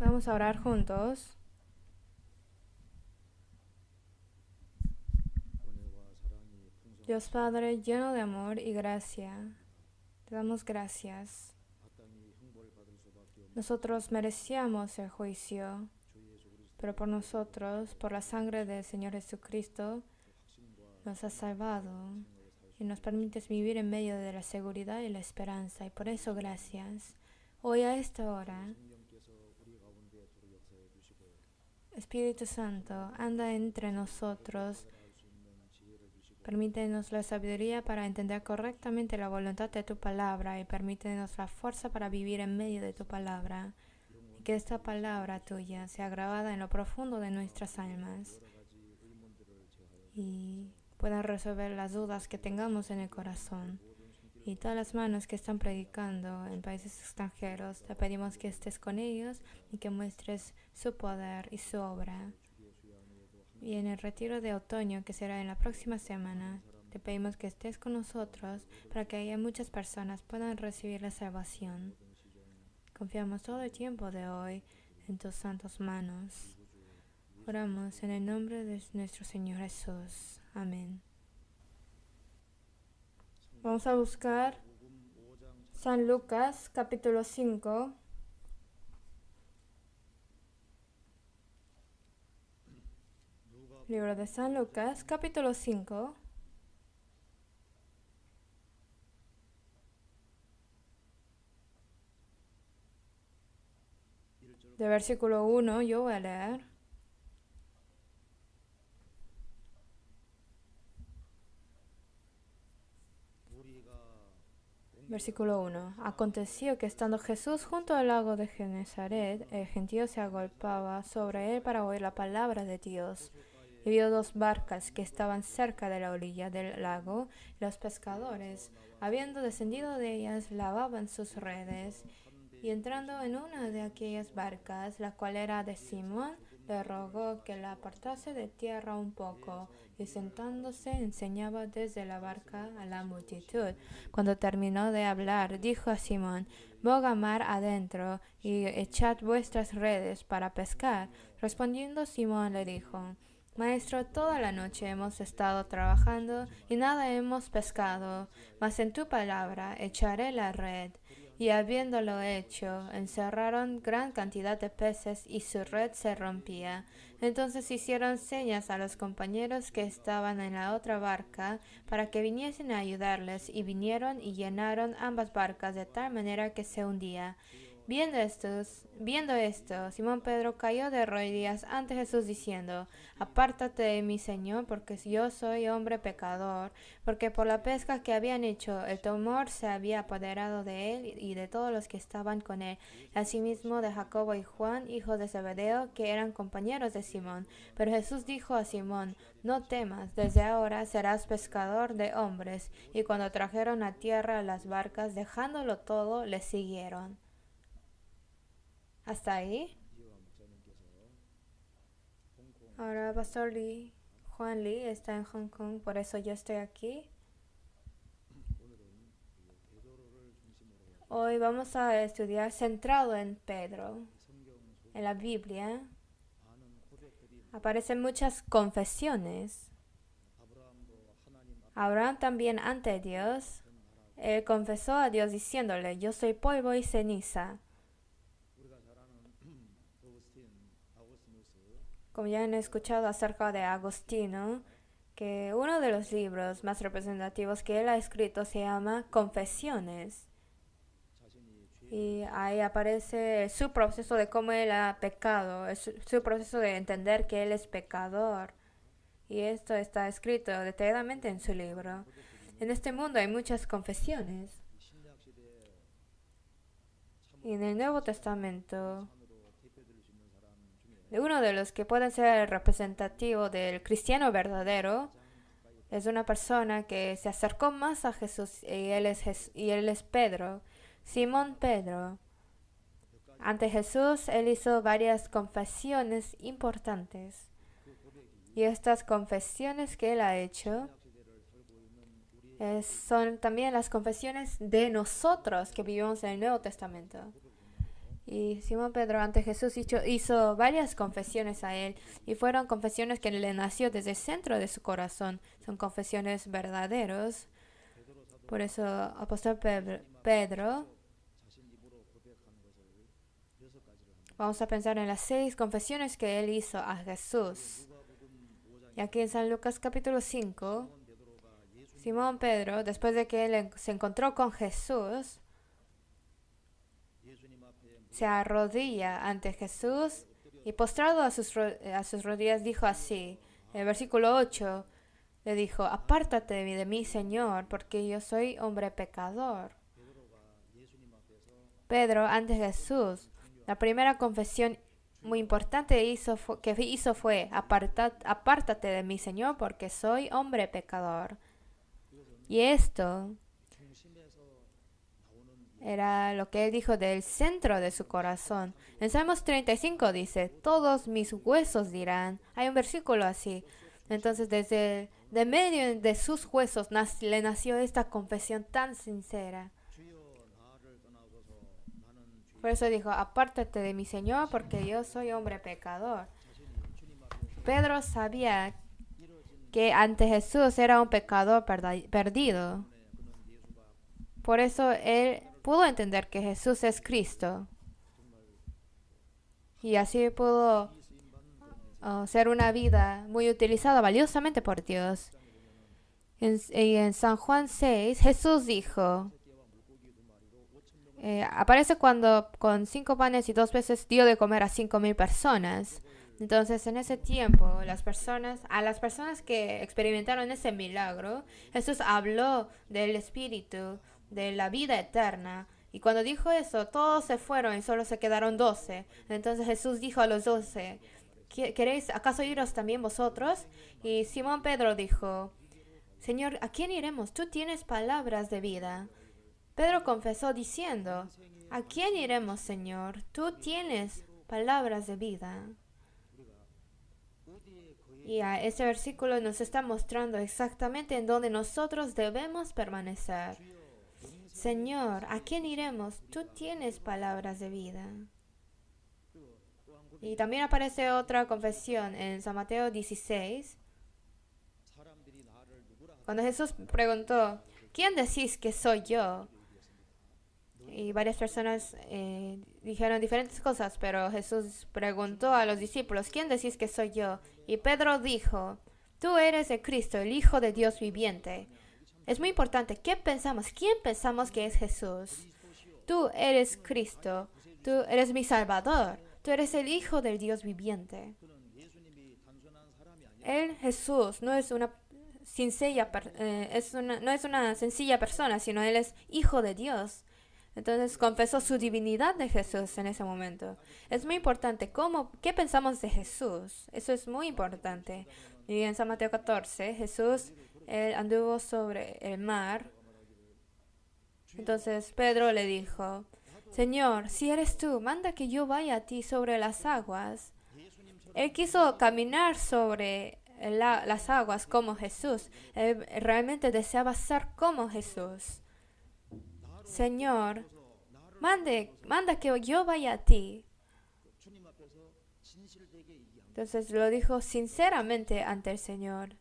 Vamos a orar juntos. Dios Padre, lleno de amor y gracia, te damos gracias. Nosotros merecíamos el juicio, pero por nosotros, por la sangre del Señor Jesucristo, nos has salvado y nos permites vivir en medio de la seguridad y la esperanza. Y por eso gracias. Hoy a esta hora, Espíritu Santo, anda entre nosotros. Permítenos la sabiduría para entender correctamente la voluntad de tu palabra y permítenos la fuerza para vivir en medio de tu palabra. Y que esta palabra tuya sea grabada en lo profundo de nuestras almas y pueda resolver las dudas que tengamos en el corazón. Y todas las manos que están predicando en países extranjeros, te pedimos que estés con ellos y que muestres su poder y su obra. Y en el retiro de otoño, que será en la próxima semana, te pedimos que estés con nosotros para que haya muchas personas puedan recibir la salvación. Confiamos todo el tiempo de hoy en tus santas manos. Oramos en el nombre de nuestro Señor Jesús. Amén. Vamos a buscar San Lucas, capítulo 5. Libro de San Lucas, capítulo 5. De versículo 1 yo voy a leer. Versículo 1. Aconteció que estando Jesús junto al lago de Genezaret, el gentío se agolpaba sobre él para oír la palabra de Dios. Y vio dos barcas que estaban cerca de la orilla del lago. Los pescadores, habiendo descendido de ellas, lavaban sus redes. Y entrando en una de aquellas barcas, la cual era de Simón, le rogó que la apartase de tierra un poco, y sentándose enseñaba desde la barca a la multitud. Cuando terminó de hablar, dijo a Simón: Boga mar adentro, y echad vuestras redes para pescar. Respondiendo Simón le dijo: Maestro, toda la noche hemos estado trabajando y nada hemos pescado, mas en tu palabra echaré la red. Y habiéndolo hecho, encerraron gran cantidad de peces y su red se rompía. Entonces hicieron señas a los compañeros que estaban en la otra barca para que viniesen a ayudarles, y vinieron y llenaron ambas barcas de tal manera que se hundía. Viendo esto, Simón Pedro cayó de rodillas ante Jesús diciendo: Apártate de mí, Señor, porque yo soy hombre pecador. Porque por la pesca que habían hecho, el temor se había apoderado de él y de todos los que estaban con él, asimismo de Jacobo y Juan, hijos de Zebedeo, que eran compañeros de Simón. Pero Jesús dijo a Simón: No temas, desde ahora serás pescador de hombres. Y cuando trajeron a tierra las barcas, dejándolo todo, le siguieron. ¿Hasta ahí? Ahora Pastor Lee, Juan Lee, está en Hong Kong, por eso yo estoy aquí. Hoy vamos a estudiar centrado en Pedro. En la Biblia aparecen muchas confesiones. Abraham también ante Dios, él confesó a Dios diciéndole: Yo soy polvo y ceniza. Como ya han escuchado acerca de Agostino, que uno de los libros más representativos que él ha escrito se llama Confesiones. Y ahí aparece su proceso de cómo él ha pecado, su proceso de entender que él es pecador. Y esto está escrito detalladamente en su libro. En este mundo hay muchas confesiones. Y en el Nuevo Testamento, de uno de los que pueden ser representativo del cristiano verdadero, es una persona que se acercó más a Jesús, y él es Pedro, Simón Pedro. Ante Jesús, él hizo varias confesiones importantes. Y estas confesiones que él ha hecho son también las confesiones de nosotros que vivimos en el Nuevo Testamento. Y Simón Pedro ante Jesús hizo varias confesiones a él y fueron confesiones que le nació desde el centro de su corazón. Son confesiones verdaderos. Por eso apóstol Pedro, vamos a pensar en las 6 confesiones que él hizo a Jesús. Y aquí en San Lucas capítulo 5, Simón Pedro, después de que él se encontró con Jesús, se arrodilla ante Jesús y postrado a sus rodillas dijo así. En el versículo 8 le dijo, apártate de mí, Señor, porque yo soy hombre pecador. Pedro ante Jesús, la primera confesión muy importante que hizo fue, apártate de mí, Señor, porque soy hombre pecador. Y esto era lo que él dijo del centro de su corazón. En Salmos 35 dice, todos mis huesos dirán. Hay un versículo así. Entonces desde de medio de sus huesos le nació esta confesión tan sincera. Por eso dijo, apártate de mi Señor, porque yo soy hombre pecador. Pedro sabía que ante Jesús era un pecador perdido. Por eso él pudo entender que Jesús es Cristo. Y así pudo ser una vida muy utilizada valiosamente por Dios. En San Juan 6, Jesús dijo, aparece cuando con 5 panes y 2 peces dio de comer a 5,000 personas. Entonces en ese tiempo a las personas que experimentaron ese milagro, Jesús habló del Espíritu, de la vida eterna. Y cuando dijo eso, todos se fueron y solo se quedaron 12. Entonces Jesús dijo a los 12, ¿queréis acaso iros también vosotros? Y Simón Pedro dijo, Señor, ¿a quién iremos? Tú tienes palabras de vida. Pedro confesó diciendo, ¿a quién iremos, Señor? Tú tienes palabras de vida. Y a ese versículo nos está mostrando exactamente en donde nosotros debemos permanecer. Señor, ¿a quién iremos? Tú tienes palabras de vida. Y también aparece otra confesión en San Mateo 16, cuando Jesús preguntó, ¿quién decís que soy yo? Y varias personas dijeron diferentes cosas, pero Jesús preguntó a los discípulos, ¿quién decís que soy yo? Y Pedro dijo, tú eres el Cristo, el Hijo de Dios viviente. Es muy importante, ¿qué pensamos? ¿Quién pensamos que es Jesús? Tú eres Cristo, tú eres mi Salvador, tú eres el Hijo del Dios viviente. Él, Jesús, no es una sencilla persona, sino Él es Hijo de Dios. Entonces confesó su divinidad de Jesús en ese momento. Es muy importante, ¿qué pensamos de Jesús? Eso es muy importante. Y en San Mateo 14, Jesús él anduvo sobre el mar. Entonces Pedro le dijo, Señor, si eres tú, manda que yo vaya a ti sobre las aguas. Él quiso caminar sobre las aguas como Jesús. Él realmente deseaba ser como Jesús. Señor, manda que yo vaya a ti. Entonces lo dijo sinceramente ante el Señor.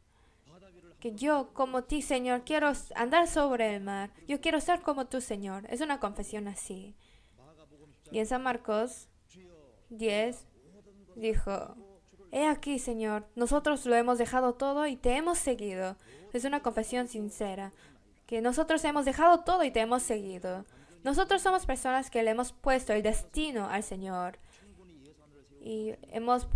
Que yo, como ti, Señor, quiero andar sobre el mar. Yo quiero ser como tú, Señor. Es una confesión así. Y en San Marcos 10 dijo, he aquí, Señor, nosotros lo hemos dejado todo y te hemos seguido. Es una confesión sincera. Que nosotros hemos dejado todo y te hemos seguido. Nosotros somos personas que le hemos puesto el destino al Señor. Y hemos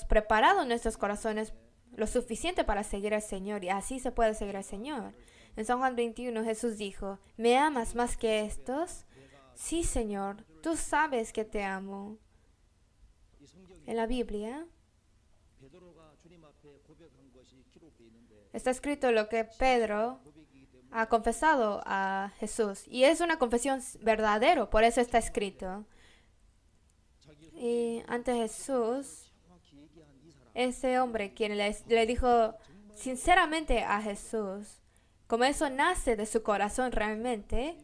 preparado nuestros corazones lo suficiente para seguir al Señor. Y así se puede seguir al Señor. En San Juan 21 Jesús dijo, ¿me amas más que estos? Sí, Señor, tú sabes que te amo. En la Biblia está escrito lo que Pedro ha confesado a Jesús. Y es una confesión verdadera, por eso está escrito. Y ante Jesús, ese hombre quien le dijo sinceramente a Jesús, como eso nace de su corazón realmente,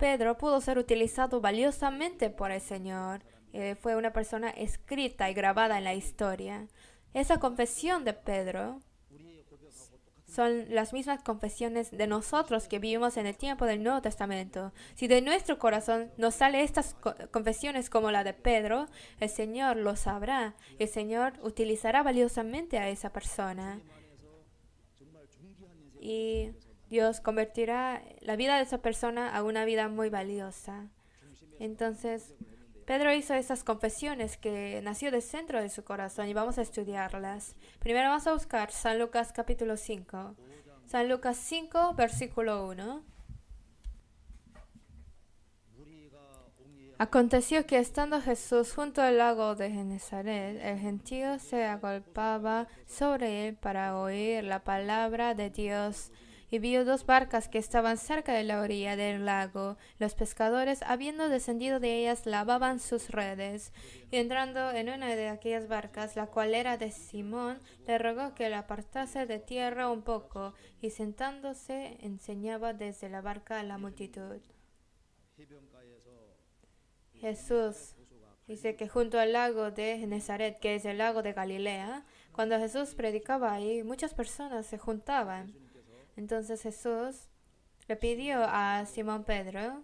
Pedro pudo ser utilizado valiosamente por el Señor. Fue una persona escrita y grabada en la historia. Esa confesión de Pedro son las mismas confesiones de nosotros que vivimos en el tiempo del Nuevo Testamento. Si de nuestro corazón nos salen estas confesiones como la de Pedro, el Señor lo sabrá. El Señor utilizará valiosamente a esa persona. Y Dios convertirá la vida de esa persona a una vida muy valiosa. Entonces, Pedro hizo esas confesiones que nació del centro de su corazón y vamos a estudiarlas. Primero vamos a buscar San Lucas capítulo 5. San Lucas 5, versículo 1. Aconteció que estando Jesús junto al lago de Genesaret, el gentío se agolpaba sobre él para oír la palabra de Dios. Y vio dos barcas que estaban cerca de la orilla del lago. Los pescadores, habiendo descendido de ellas, lavaban sus redes. Y entrando en una de aquellas barcas, la cual era de Simón, le rogó que la apartase de tierra un poco, y sentándose enseñaba desde la barca a la multitud. Jesús dice que junto al lago de Genesaret, que es el lago de Galilea, cuando Jesús predicaba ahí, muchas personas se juntaban. Entonces Jesús le pidió a Simón Pedro,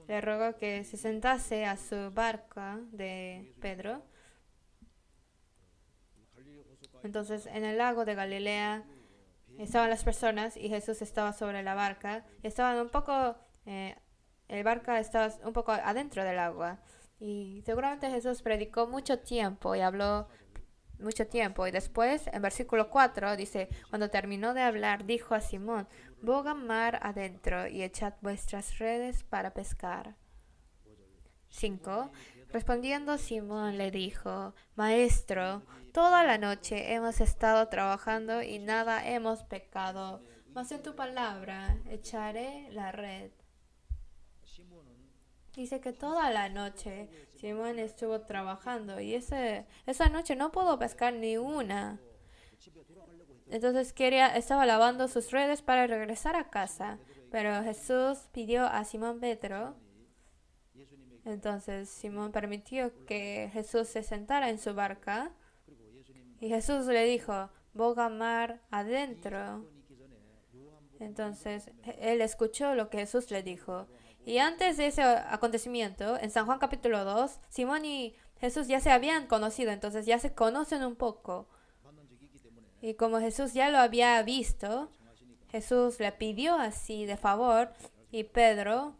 le rogó que se sentase a su barca de Pedro. Entonces en el lago de Galilea estaban las personas y Jesús estaba sobre la barca. Estaban un poco, el barca estaba un poco adentro del agua. Y seguramente Jesús predicó mucho tiempo y habló mucho tiempo. Y después, en versículo 4, dice, cuando terminó de hablar, dijo a Simón, bogad mar adentro y echad vuestras redes para pescar. 5. Respondiendo Simón le dijo, Maestro, toda la noche hemos estado trabajando y nada hemos pecado, mas en tu palabra echaré la red. Dice que toda la noche Simón estuvo trabajando y esa noche no pudo pescar ni una. Entonces estaba lavando sus redes para regresar a casa. Pero Jesús pidió a Simón Pedro. Entonces Simón permitió que Jesús se sentara en su barca. Y Jesús le dijo, boga mar adentro. Entonces él escuchó lo que Jesús le dijo. Y antes de ese acontecimiento, en San Juan capítulo 2, Simón y Jesús ya se habían conocido, entonces ya se conocen un poco. Y como Jesús ya lo había visto, Jesús le pidió así de favor y Pedro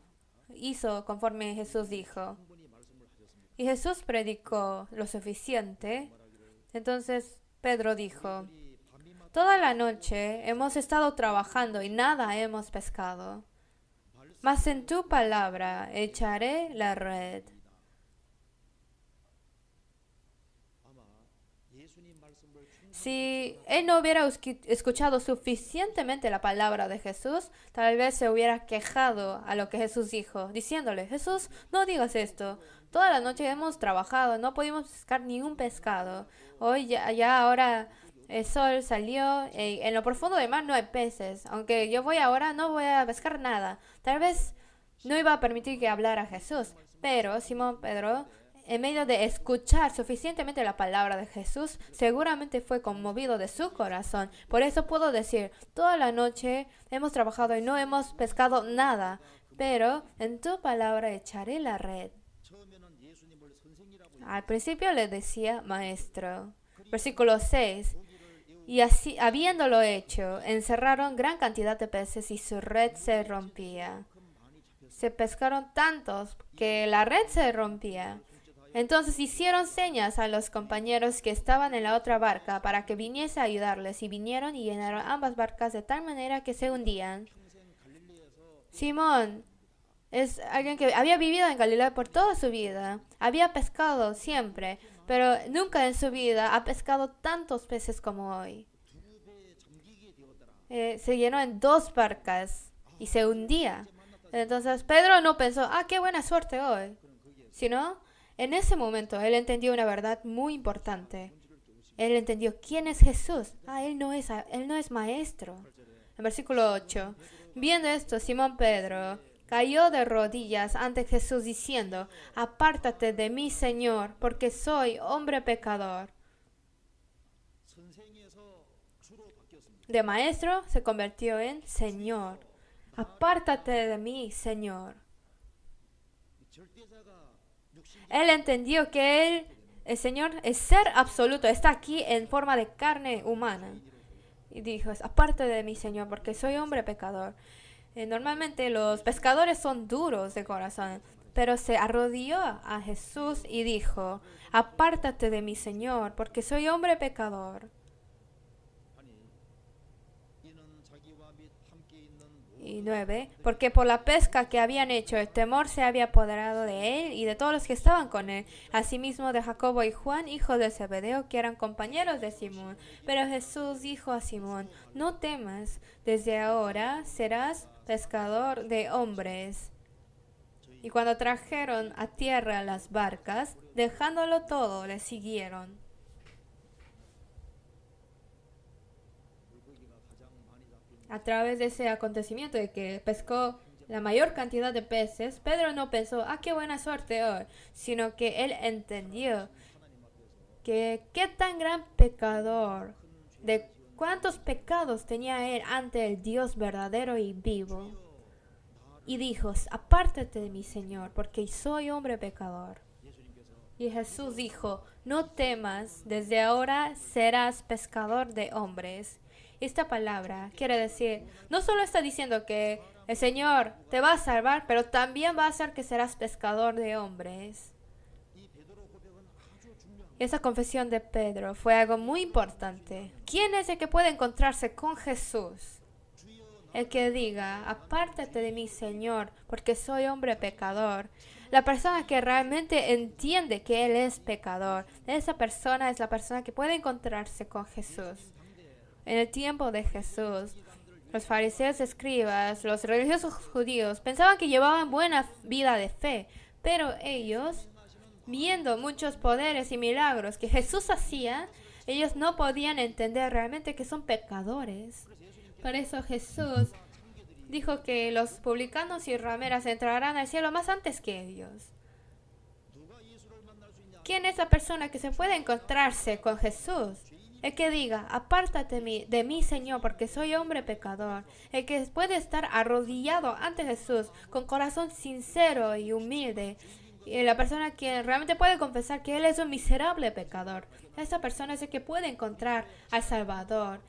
hizo conforme Jesús dijo. Y Jesús predicó lo suficiente. Entonces Pedro dijo, toda la noche hemos estado trabajando y nada hemos pescado. Mas en tu palabra echaré la red. Si él no hubiera escuchado suficientemente la palabra de Jesús, tal vez se hubiera quejado a lo que Jesús dijo, diciéndole, Jesús, no digas esto. Toda la noche hemos trabajado, no pudimos pescar ni un pescado. Hoy ya ahora el sol salió, en lo profundo del mar no hay peces. Aunque yo voy ahora, no voy a pescar nada. Tal vez no iba a permitir que hablara Jesús. Pero Simón Pedro, en medio de escuchar suficientemente la palabra de Jesús, seguramente fue conmovido de su corazón. Por eso puedo decir, toda la noche hemos trabajado y no hemos pescado nada. Pero en tu palabra echaré la red. Al principio le decía maestro. Versículo 6. Y así, habiéndolo hecho, encerraron gran cantidad de peces y su red se rompía. Se pescaron tantos que la red se rompía. Entonces hicieron señas a los compañeros que estaban en la otra barca para que viniese a ayudarles, y vinieron y llenaron ambas barcas de tal manera que se hundían. Simón es alguien que había vivido en Galilea por toda su vida. Había pescado siempre, pero nunca en su vida ha pescado tantos peces como hoy. Se llenó en 2 barcas y se hundía. Entonces Pedro no pensó, qué buena suerte hoy. Sino, en ese momento él entendió una verdad muy importante. Él entendió quién es Jesús. Él no es maestro. En versículo 8, Viendo esto, Simón Pedro cayó de rodillas ante Jesús diciendo, apártate de mí, Señor, porque soy hombre pecador. De maestro se convirtió en Señor. Apártate de mí, Señor. Él entendió que el Señor, el ser absoluto, está aquí en forma de carne humana. Y dijo, apártate de mí, Señor, porque soy hombre pecador. Normalmente los pescadores son duros de corazón, pero se arrodilló a Jesús y dijo, apártate de mí, Señor, porque soy hombre pecador. Y 9, porque por la pesca que habían hecho, el temor se había apoderado de él y de todos los que estaban con él, asimismo de Jacobo y Juan, hijos de Zebedeo, que eran compañeros de Simón. Pero Jesús dijo a Simón, no temas, desde ahora serás pescador de hombres. Y cuando trajeron a tierra las barcas, dejándolo todo, le siguieron. A través de ese acontecimiento de que pescó la mayor cantidad de peces, Pedro no pensó, qué buena suerte hoy, sino que él entendió que qué tan gran pecador, de cuántos pecados tenía él ante el Dios verdadero y vivo. Y dijo, apártate de mí, Señor, porque soy hombre pecador. Y Jesús dijo, no temas, desde ahora serás pescador de hombres. Esta palabra quiere decir, no solo está diciendo que el Señor te va a salvar, pero también va a hacer que serás pescador de hombres. Esa confesión de Pedro fue algo muy importante. ¿Quién es el que puede encontrarse con Jesús? El que diga, apártate de mí, Señor, porque soy hombre pecador. La persona que realmente entiende que Él es pecador, esa persona es la persona que puede encontrarse con Jesús. En el tiempo de Jesús, los fariseos, escribas, los religiosos judíos pensaban que llevaban buena vida de fe, pero ellos, viendo muchos poderes y milagros que Jesús hacía, ellos no podían entender realmente que son pecadores. Por eso Jesús dijo que los publicanos y rameras entrarán al cielo más antes que ellos. ¿Quién es la persona que se puede encontrarse con Jesús? El que diga, apártate de mí, Señor, porque soy hombre pecador. El que puede estar arrodillado ante Jesús con corazón sincero y humilde. Y la persona que realmente puede confesar que Él es un miserable pecador. Esa persona es el que puede encontrar al Salvador.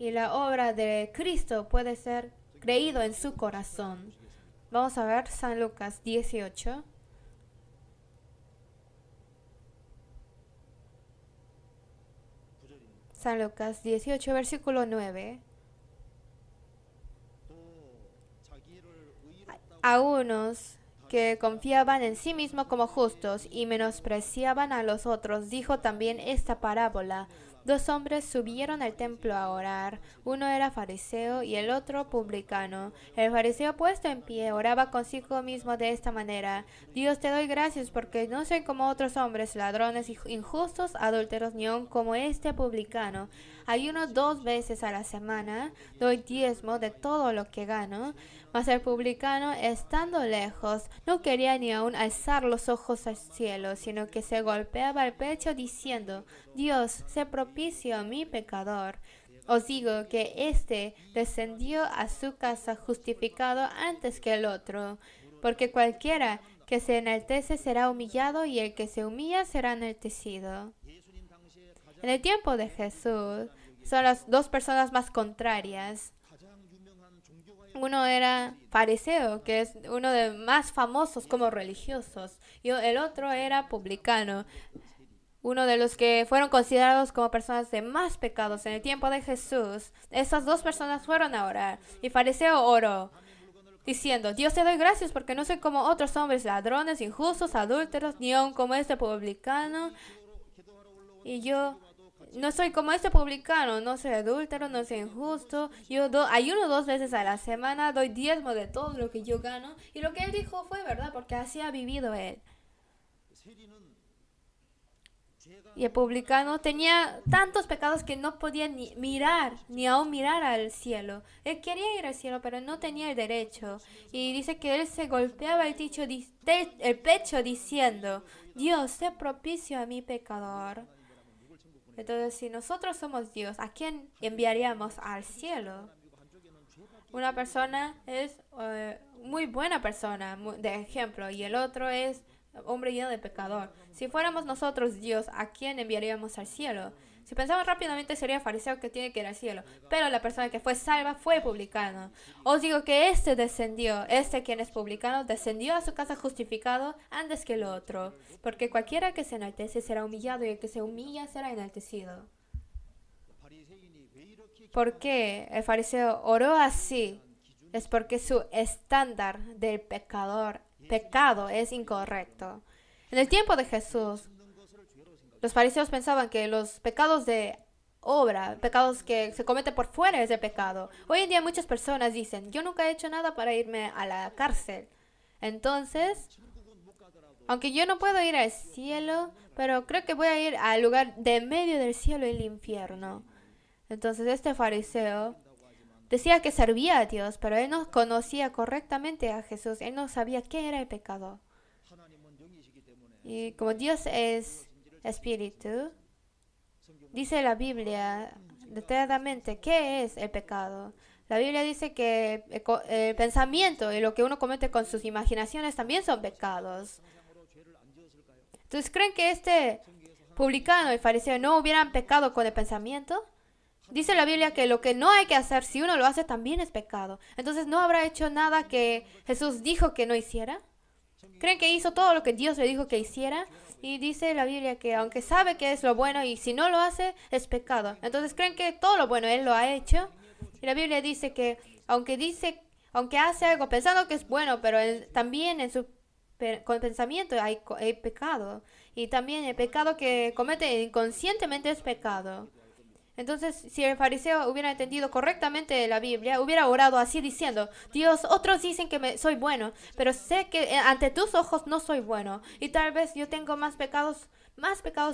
Y la obra de Cristo puede ser creído en su corazón. Vamos a ver San Lucas 18. San Lucas 18, versículo 9. A unos que confiaban en sí mismos como justos y menospreciaban a los otros, dijo también esta parábola. 2 hombres subieron al templo a orar. Uno era fariseo y el otro publicano. El fariseo, puesto en pie, oraba consigo mismo de esta manera: Dios, te doy gracias porque no soy como otros hombres, ladrones, injustos, adúlteros, ni aun como este publicano. Ayuno 2 veces a la semana, doy diezmo de todo lo que gano. Mas el publicano, estando lejos, no quería ni aun alzar los ojos al cielo, sino que se golpeaba el pecho diciendo: Dios, sé propicio a mi pecador. Os digo que éste descendió a su casa justificado antes que el otro, porque cualquiera que se enaltece será humillado, y el que se humilla será enaltecido. En el tiempo de Jesús son las 2 personas más contrarias. Uno era fariseo, que es uno de los más famosos como religiosos, y el otro era publicano, uno de los que fueron considerados como personas de más pecados en el tiempo de Jesús. Esas 2 personas fueron a orar, y fariseo oró diciendo: Dios, te doy gracias porque no soy como otros hombres, ladrones, injustos, adúlteros, ni aun como este publicano. Y yo no soy como este publicano, no soy adúltero, no soy injusto. Yo ayuno 2 veces a la semana, doy diezmo de todo lo que yo gano. Y lo que él dijo fue verdad, porque así ha vivido él. Y el publicano tenía tantos pecados que no podía ni mirar, ni aún mirar al cielo. Él quería ir al cielo, pero no tenía el derecho. Y dice que él se golpeaba el pecho diciendo, Dios, sé propicio a mi pecador. Entonces, si nosotros somos Dios, ¿a quién enviaríamos al cielo? Una persona es muy buena persona, de ejemplo, y el otro es hombre lleno de pecador. Si fuéramos nosotros Dios, ¿a quién enviaríamos al cielo? Si pensamos rápidamente sería fariseo que tiene que ir al cielo, pero la persona que fue salva fue publicano. Os digo que quien es publicano, descendió a su casa justificado antes que el otro, porque cualquiera que se enaltece será humillado y el que se humilla será enaltecido. ¿Por qué el fariseo oró así? Es porque su estándar del pecado es incorrecto. En el tiempo de Jesús, los fariseos pensaban que los pecados de obra, pecados que se cometen por fuera es el pecado. Hoy en día muchas personas dicen, yo nunca he hecho nada para irme a la cárcel. Entonces, aunque yo no puedo ir al cielo, pero creo que voy a ir al lugar de medio del cielo y el infierno. Entonces este fariseo decía que servía a Dios, pero él no conocía correctamente a Jesús. Él no sabía qué era el pecado. Y como Dios es espíritu, dice la Biblia detalladamente qué es el pecado. La Biblia dice que el pensamiento y lo que uno comete con sus imaginaciones también son pecados. Entonces, ¿creen que este publicano y fariseo no hubieran pecado con el pensamiento? Dice la Biblia que lo que no hay que hacer, si uno lo hace, también es pecado. Entonces, ¿no habrá hecho nada que Jesús dijo que no hiciera? ¿Creen que hizo todo lo que Dios le dijo que hiciera? Y dice la Biblia que aunque sabe que es lo bueno y si no lo hace, es pecado. Entonces, ¿creen que todo lo bueno Él lo ha hecho? Y la Biblia dice que aunque hace algo pensando que es bueno, pero también con el pensamiento hay pecado. Y también el pecado que comete inconscientemente es pecado. Entonces, si el fariseo hubiera entendido correctamente la Biblia, hubiera orado así diciendo, Dios, otros dicen que soy bueno, pero sé que ante tus ojos no soy bueno. Y tal vez yo tengo más pecados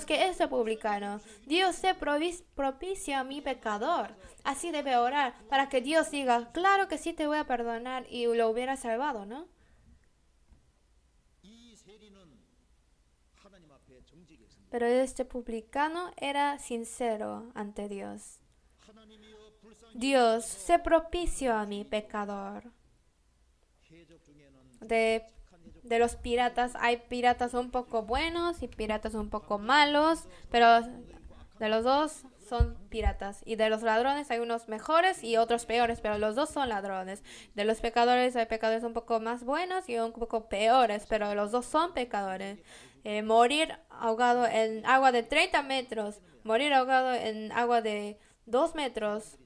que ese publicano. Dios, sé propicio a mi pecador. Así debe orar, para que Dios diga, claro que sí te voy a perdonar y lo hubiera salvado, ¿no? Pero este publicano era sincero ante Dios. Dios, sé propicio a mi pecador. De los piratas, hay piratas un poco buenos y piratas un poco malos, pero de los dos son piratas. Y de los ladrones hay unos mejores y otros peores, pero los dos son ladrones. De los pecadores hay pecadores un poco más buenos y un poco peores, pero los dos son pecadores. Morir ahogado en agua de 30 metros, morir ahogado en agua de 2 metros,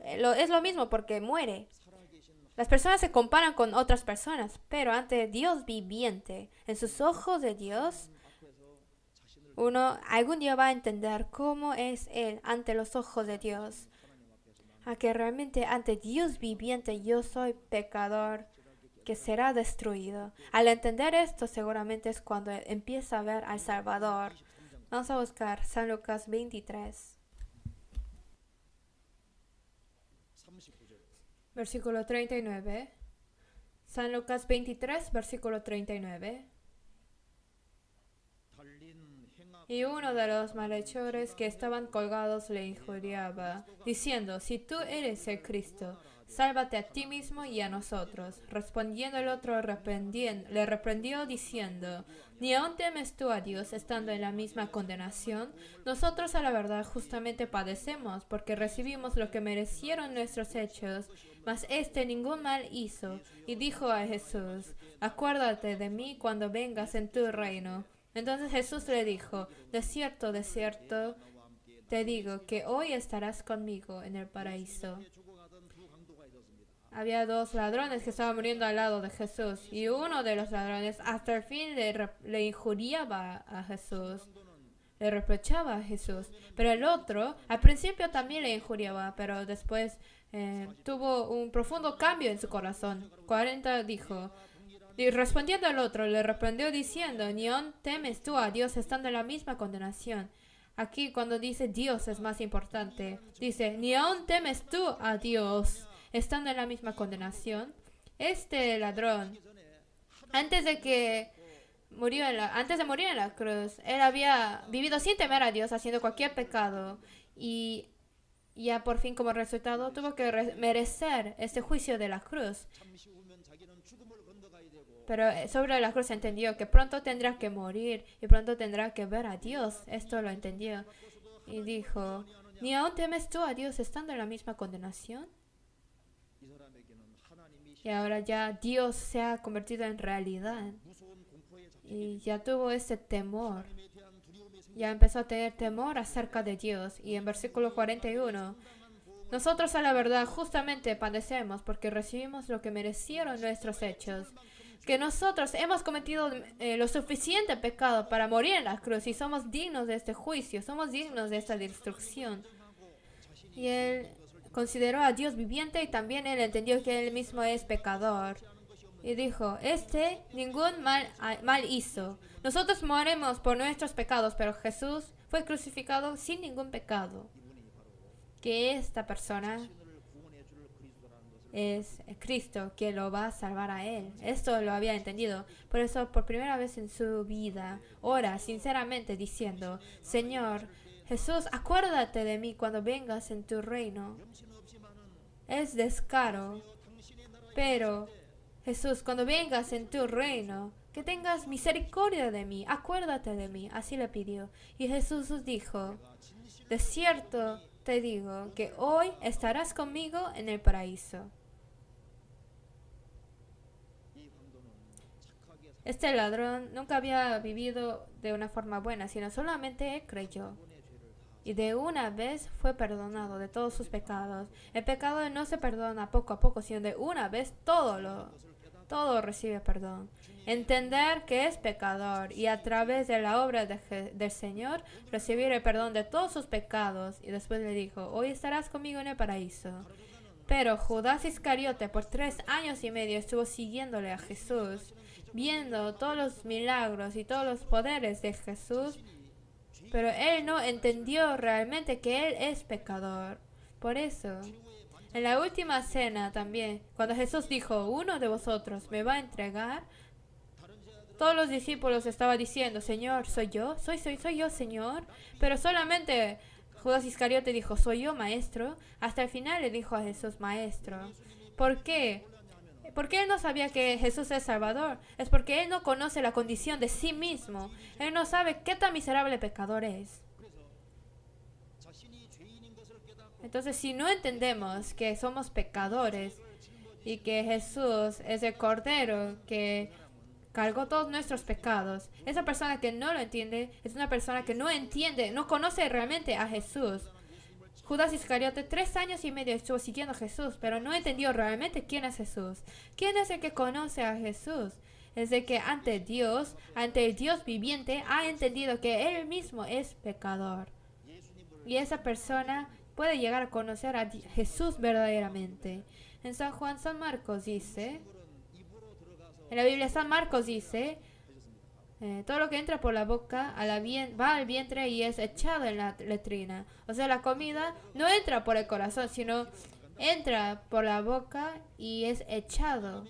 es lo mismo porque muere. Las personas se comparan con otras personas, pero ante Dios viviente, en sus ojos de Dios, uno algún día va a entender cómo es Él ante los ojos de Dios. A que realmente ante Dios viviente yo soy pecador que será destruido. Al entender esto seguramente es cuando empieza a ver al Salvador. Vamos a buscar San Lucas 23. Versículo 39. San Lucas 23, versículo 39. Y uno de los malhechores que estaban colgados le injuriaba, diciendo, si tú eres el Cristo, sálvate a ti mismo y a nosotros. Respondiendo el otro le reprendió diciendo, ¿ni aún temes tú a Dios estando en la misma condenación? Nosotros a la verdad justamente padecemos, porque recibimos lo que merecieron nuestros hechos, mas éste ningún mal hizo. Y dijo a Jesús, acuérdate de mí cuando vengas en tu reino. Entonces Jesús le dijo, de cierto, te digo que hoy estarás conmigo en el paraíso. Había dos ladrones que estaban muriendo al lado de Jesús y uno de los ladrones hasta el fin le injuriaba a Jesús, le reprochaba a Jesús. Pero el otro al principio también le injuriaba, pero después tuvo un profundo cambio en su corazón. 40 dijo, y respondiendo al otro, le reprendió diciendo, ¿ni aún temes tú a Dios estando en la misma condenación? aquí cuando dice Dios es más importante, dice, ni aún temes tú a Dios, estando en la misma condenación. Este ladrón, antes de que antes de morir en la cruz, él había vivido sin temer a Dios, haciendo cualquier pecado. Y ya por fin como resultado tuvo que merecer este juicio de la cruz. Pero sobre la cruz entendió que pronto tendrá que morir y pronto tendrá que ver a Dios. Esto lo entendió. Y dijo, ¿ni aún temes tú a Dios estando en la misma condenación? Y ahora ya Dios se ha convertido en realidad. Y ya tuvo ese temor. Ya empezó a tener temor acerca de Dios. Y en versículo 41, nosotros a la verdad justamente padecemos porque recibimos lo que merecieron nuestros hechos. Que nosotros hemos cometido lo suficiente pecado para morir en la cruz y somos dignos de este juicio, somos dignos de esta destrucción. Y él consideró a Dios viviente y también él entendió que él mismo es pecador. Y dijo, ningún mal hizo. Nosotros morimos por nuestros pecados, pero Jesús fue crucificado sin ningún pecado. Que esta persona es Cristo que lo va a salvar a él. Esto lo había entendido. Por eso, por primera vez en su vida, ora sinceramente diciendo, Señor, Jesús, acuérdate de mí cuando vengas en tu reino. Es descaro, pero Jesús, cuando vengas en tu reino, que tengas misericordia de mí, acuérdate de mí. Así le pidió. Y Jesús dijo, de cierto te digo que hoy estarás conmigo en el paraíso. Este ladrón nunca había vivido de una forma buena, sino solamente él creyó. Y de una vez fue perdonado de todos sus pecados. El pecado no se perdona poco a poco, sino de una vez todo recibe perdón. Entender que es pecador y a través de la obra del Señor recibir el perdón de todos sus pecados. Y después le dijo, hoy estarás conmigo en el paraíso. Pero Judas Iscariote por 3 años y medio estuvo siguiéndole a Jesús, viendo todos los milagros y todos los poderes de Jesús, pero él no entendió realmente que él es pecador. Por eso, en la última cena también, cuando Jesús dijo, uno de vosotros me va a entregar, todos los discípulos estaban diciendo, Señor, ¿soy yo? Soy yo, Señor. Pero solamente Judas Iscariote dijo, soy yo, Maestro. Hasta el final le dijo a Jesús, Maestro. ¿Por qué? Porque él no sabía que Jesús es Salvador. Es porque él no conoce la condición de sí mismo. Él no sabe qué tan miserable pecador es. Entonces, si no entendemos que somos pecadores y que Jesús es el Cordero que cargó todos nuestros pecados, esa persona que no lo entiende es una persona que no entiende, no conoce realmente a Jesús. Judas Iscariote 3 años y medio estuvo siguiendo a Jesús, pero no entendió realmente quién es Jesús. ¿Quién es el que conoce a Jesús? Es el que ante el Dios viviente, ha entendido que él mismo es pecador. Y esa persona puede llegar a conocer a Jesús verdaderamente. En San Marcos dice, en la Biblia San Marcos dice, todo lo que entra por la boca va al vientre y es echado en la letrina. O sea, la comida no entra por el corazón, sino entra por la boca y es echado.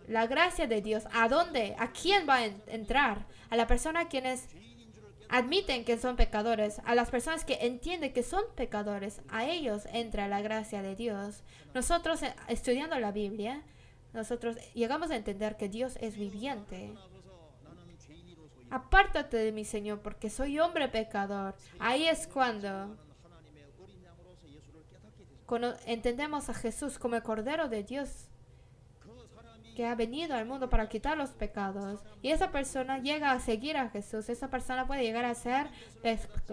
La gracia de Dios, ¿a dónde? ¿A quién va a entrar? A la persona quienes admiten que son pecadores, a las personas que entienden que son pecadores, a ellos entra la gracia de Dios. Nosotros, estudiando la Biblia, nosotros llegamos a entender que Dios es viviente. Apártate de mí, Señor, porque soy hombre pecador. Ahí es cuando entendemos a Jesús como el Cordero de Dios que ha venido al mundo para quitar los pecados. Y esa persona llega a seguir a Jesús. Esa persona puede llegar a ser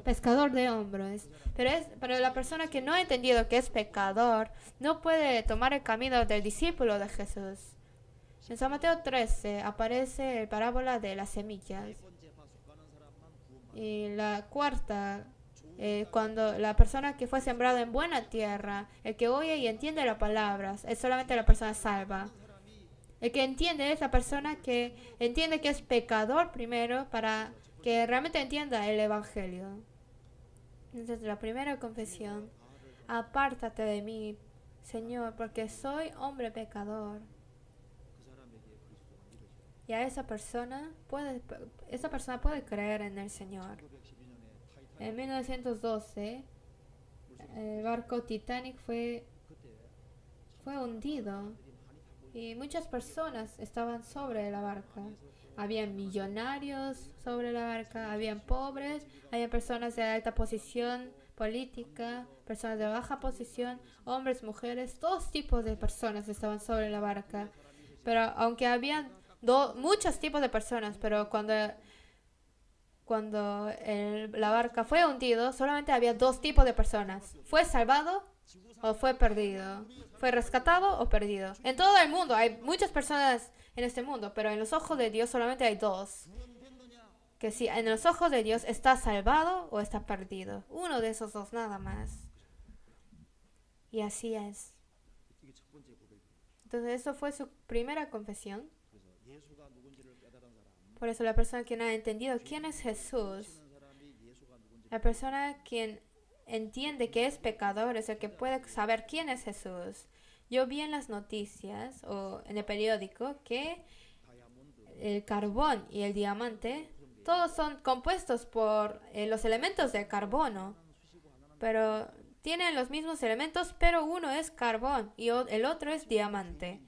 pescador de hombres. Pero la persona que no ha entendido que es pecador no puede tomar el camino del discípulo de Jesús. En San Mateo 13 aparece la parábola de las semillas. Y la cuarta, cuando la persona que fue sembrada en buena tierra, el que oye y entiende las palabras, es solamente la persona salva. El que entiende es la persona que entiende que es pecador primero para que realmente entienda el Evangelio. Entonces, la primera confesión: apártate de mí, Señor, porque soy hombre pecador. Y a esa persona puede creer en el Señor. En 1912, el barco Titanic fue hundido y muchas personas estaban sobre la barca. Habían millonarios sobre la barca, habían pobres, había personas de alta posición política, personas de baja posición, hombres, mujeres, todos tipos de personas estaban sobre la barca. Pero aunque habían muchos tipos de personas, pero cuando la barca fue hundido, solamente había dos tipos de personas: fue salvado o fue perdido, fue rescatado o perdido. En todo el mundo hay muchas personas en este mundo, pero en los ojos de Dios solamente hay dos. Que si en los ojos de Dios está salvado o está perdido, uno de esos dos nada más. Y así es. Entonces eso fue su primera confesión. Por eso la persona quien ha entendido quién es Jesús, la persona quien entiende que es pecador, es el que puede saber quién es Jesús. Yo vi en las noticias o en el periódico que el carbón y el diamante, todos son compuestos por los elementos del carbono, pero tienen los mismos elementos, pero uno es carbón y el otro es diamante.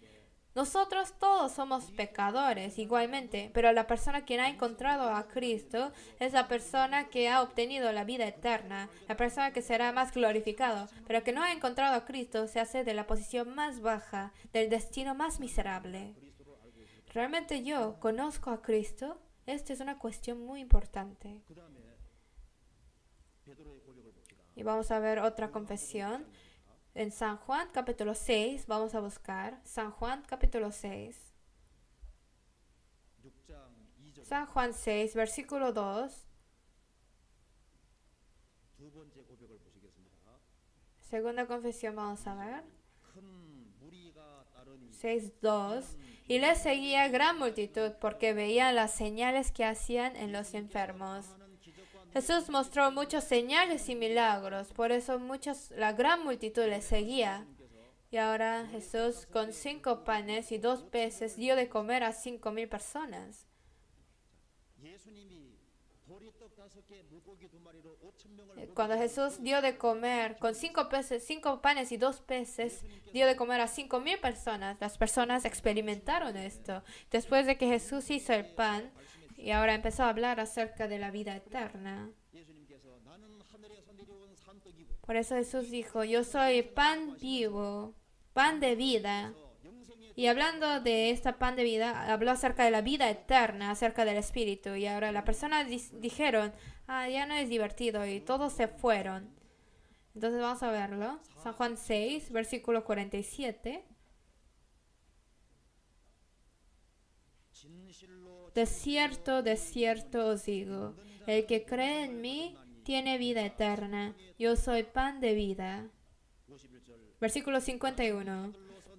Nosotros todos somos pecadores igualmente, pero la persona quien ha encontrado a Cristo es la persona que ha obtenido la vida eterna, la persona que será más glorificado, pero que no ha encontrado a Cristo se hace de la posición más baja, del destino más miserable. ¿Realmente yo conozco a Cristo? Esta es una cuestión muy importante. Y vamos a ver otra confesión. En San Juan capítulo 6, vamos a buscar San Juan capítulo 6. San Juan 6, versículo 2. Segunda confesión vamos a ver. 6:2. Y le seguía gran multitud porque veían las señales que hacían en los enfermos. Jesús mostró muchos señales y milagros, por eso la gran multitud le seguía. Y ahora Jesús con 5 panes y 2 peces dio de comer a 5,000 personas. Cuando Jesús dio de comer con 5 panes y 2 peces, dio de comer a 5,000 personas. Las personas experimentaron esto. Después de que Jesús hizo el pan, y ahora empezó a hablar acerca de la vida eterna. Por eso Jesús dijo: yo soy pan vivo, pan de vida. Y hablando de esta pan de vida, habló acerca de la vida eterna, acerca del Espíritu. Y ahora las personas dijeron: ya no es divertido, y todos se fueron. Entonces vamos a verlo. San Juan 6, versículo 47. De cierto, os digo, el que cree en mí tiene vida eterna. Yo soy pan de vida. Versículo 51.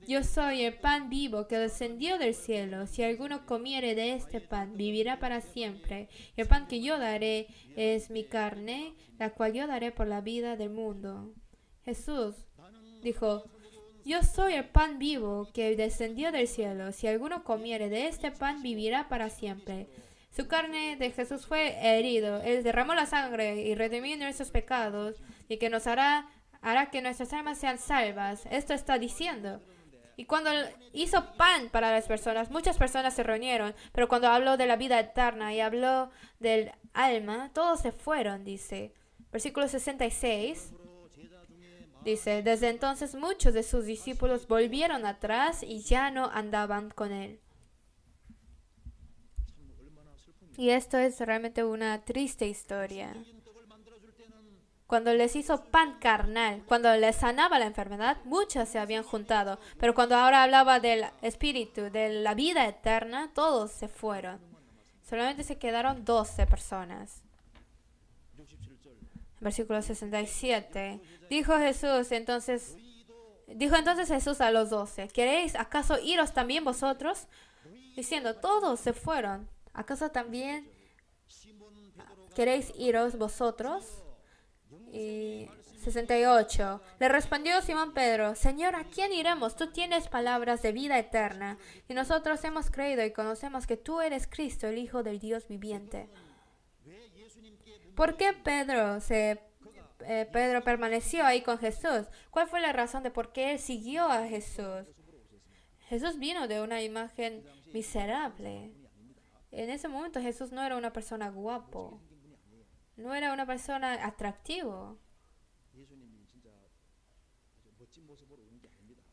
Yo soy el pan vivo que descendió del cielo. Si alguno comiere de este pan, vivirá para siempre. Y el pan que yo daré es mi carne, la cual yo daré por la vida del mundo. Jesús dijo: yo soy el pan vivo que descendió del cielo. Si alguno comiere de este pan, vivirá para siempre. Su carne de Jesús fue herido. Él derramó la sangre y redimió nuestros pecados, y que nos hará que nuestras almas sean salvas. Esto está diciendo. Y cuando hizo pan para las personas, muchas personas se reunieron, pero cuando habló de la vida eterna y habló del alma, todos se fueron, dice. Versículo 66. Dice: desde entonces muchos de sus discípulos volvieron atrás y ya no andaban con él. Y esto es realmente una triste historia. Cuando les hizo pan carnal, cuando les sanaba la enfermedad, muchos se habían juntado. Pero cuando ahora hablaba del Espíritu, de la vida eterna, todos se fueron. Solamente se quedaron 12 personas. Versículo 67. Dijo entonces Jesús a los 12: ¿queréis acaso iros también vosotros? Diciendo: todos se fueron. ¿Acaso también ¿queréis iros vosotros? Y 68. Le respondió Simón Pedro, Señor, ¿a quién iremos? Tú tienes palabras de vida eterna, y nosotros hemos creído y conocemos que tú eres Cristo, el Hijo del Dios viviente. ¿Por qué Pedro permaneció ahí con Jesús? ¿Cuál fue la razón de por qué él siguió a Jesús? Jesús vino de una imagen miserable. En ese momento Jesús no era una persona guapo, no era una persona atractivo.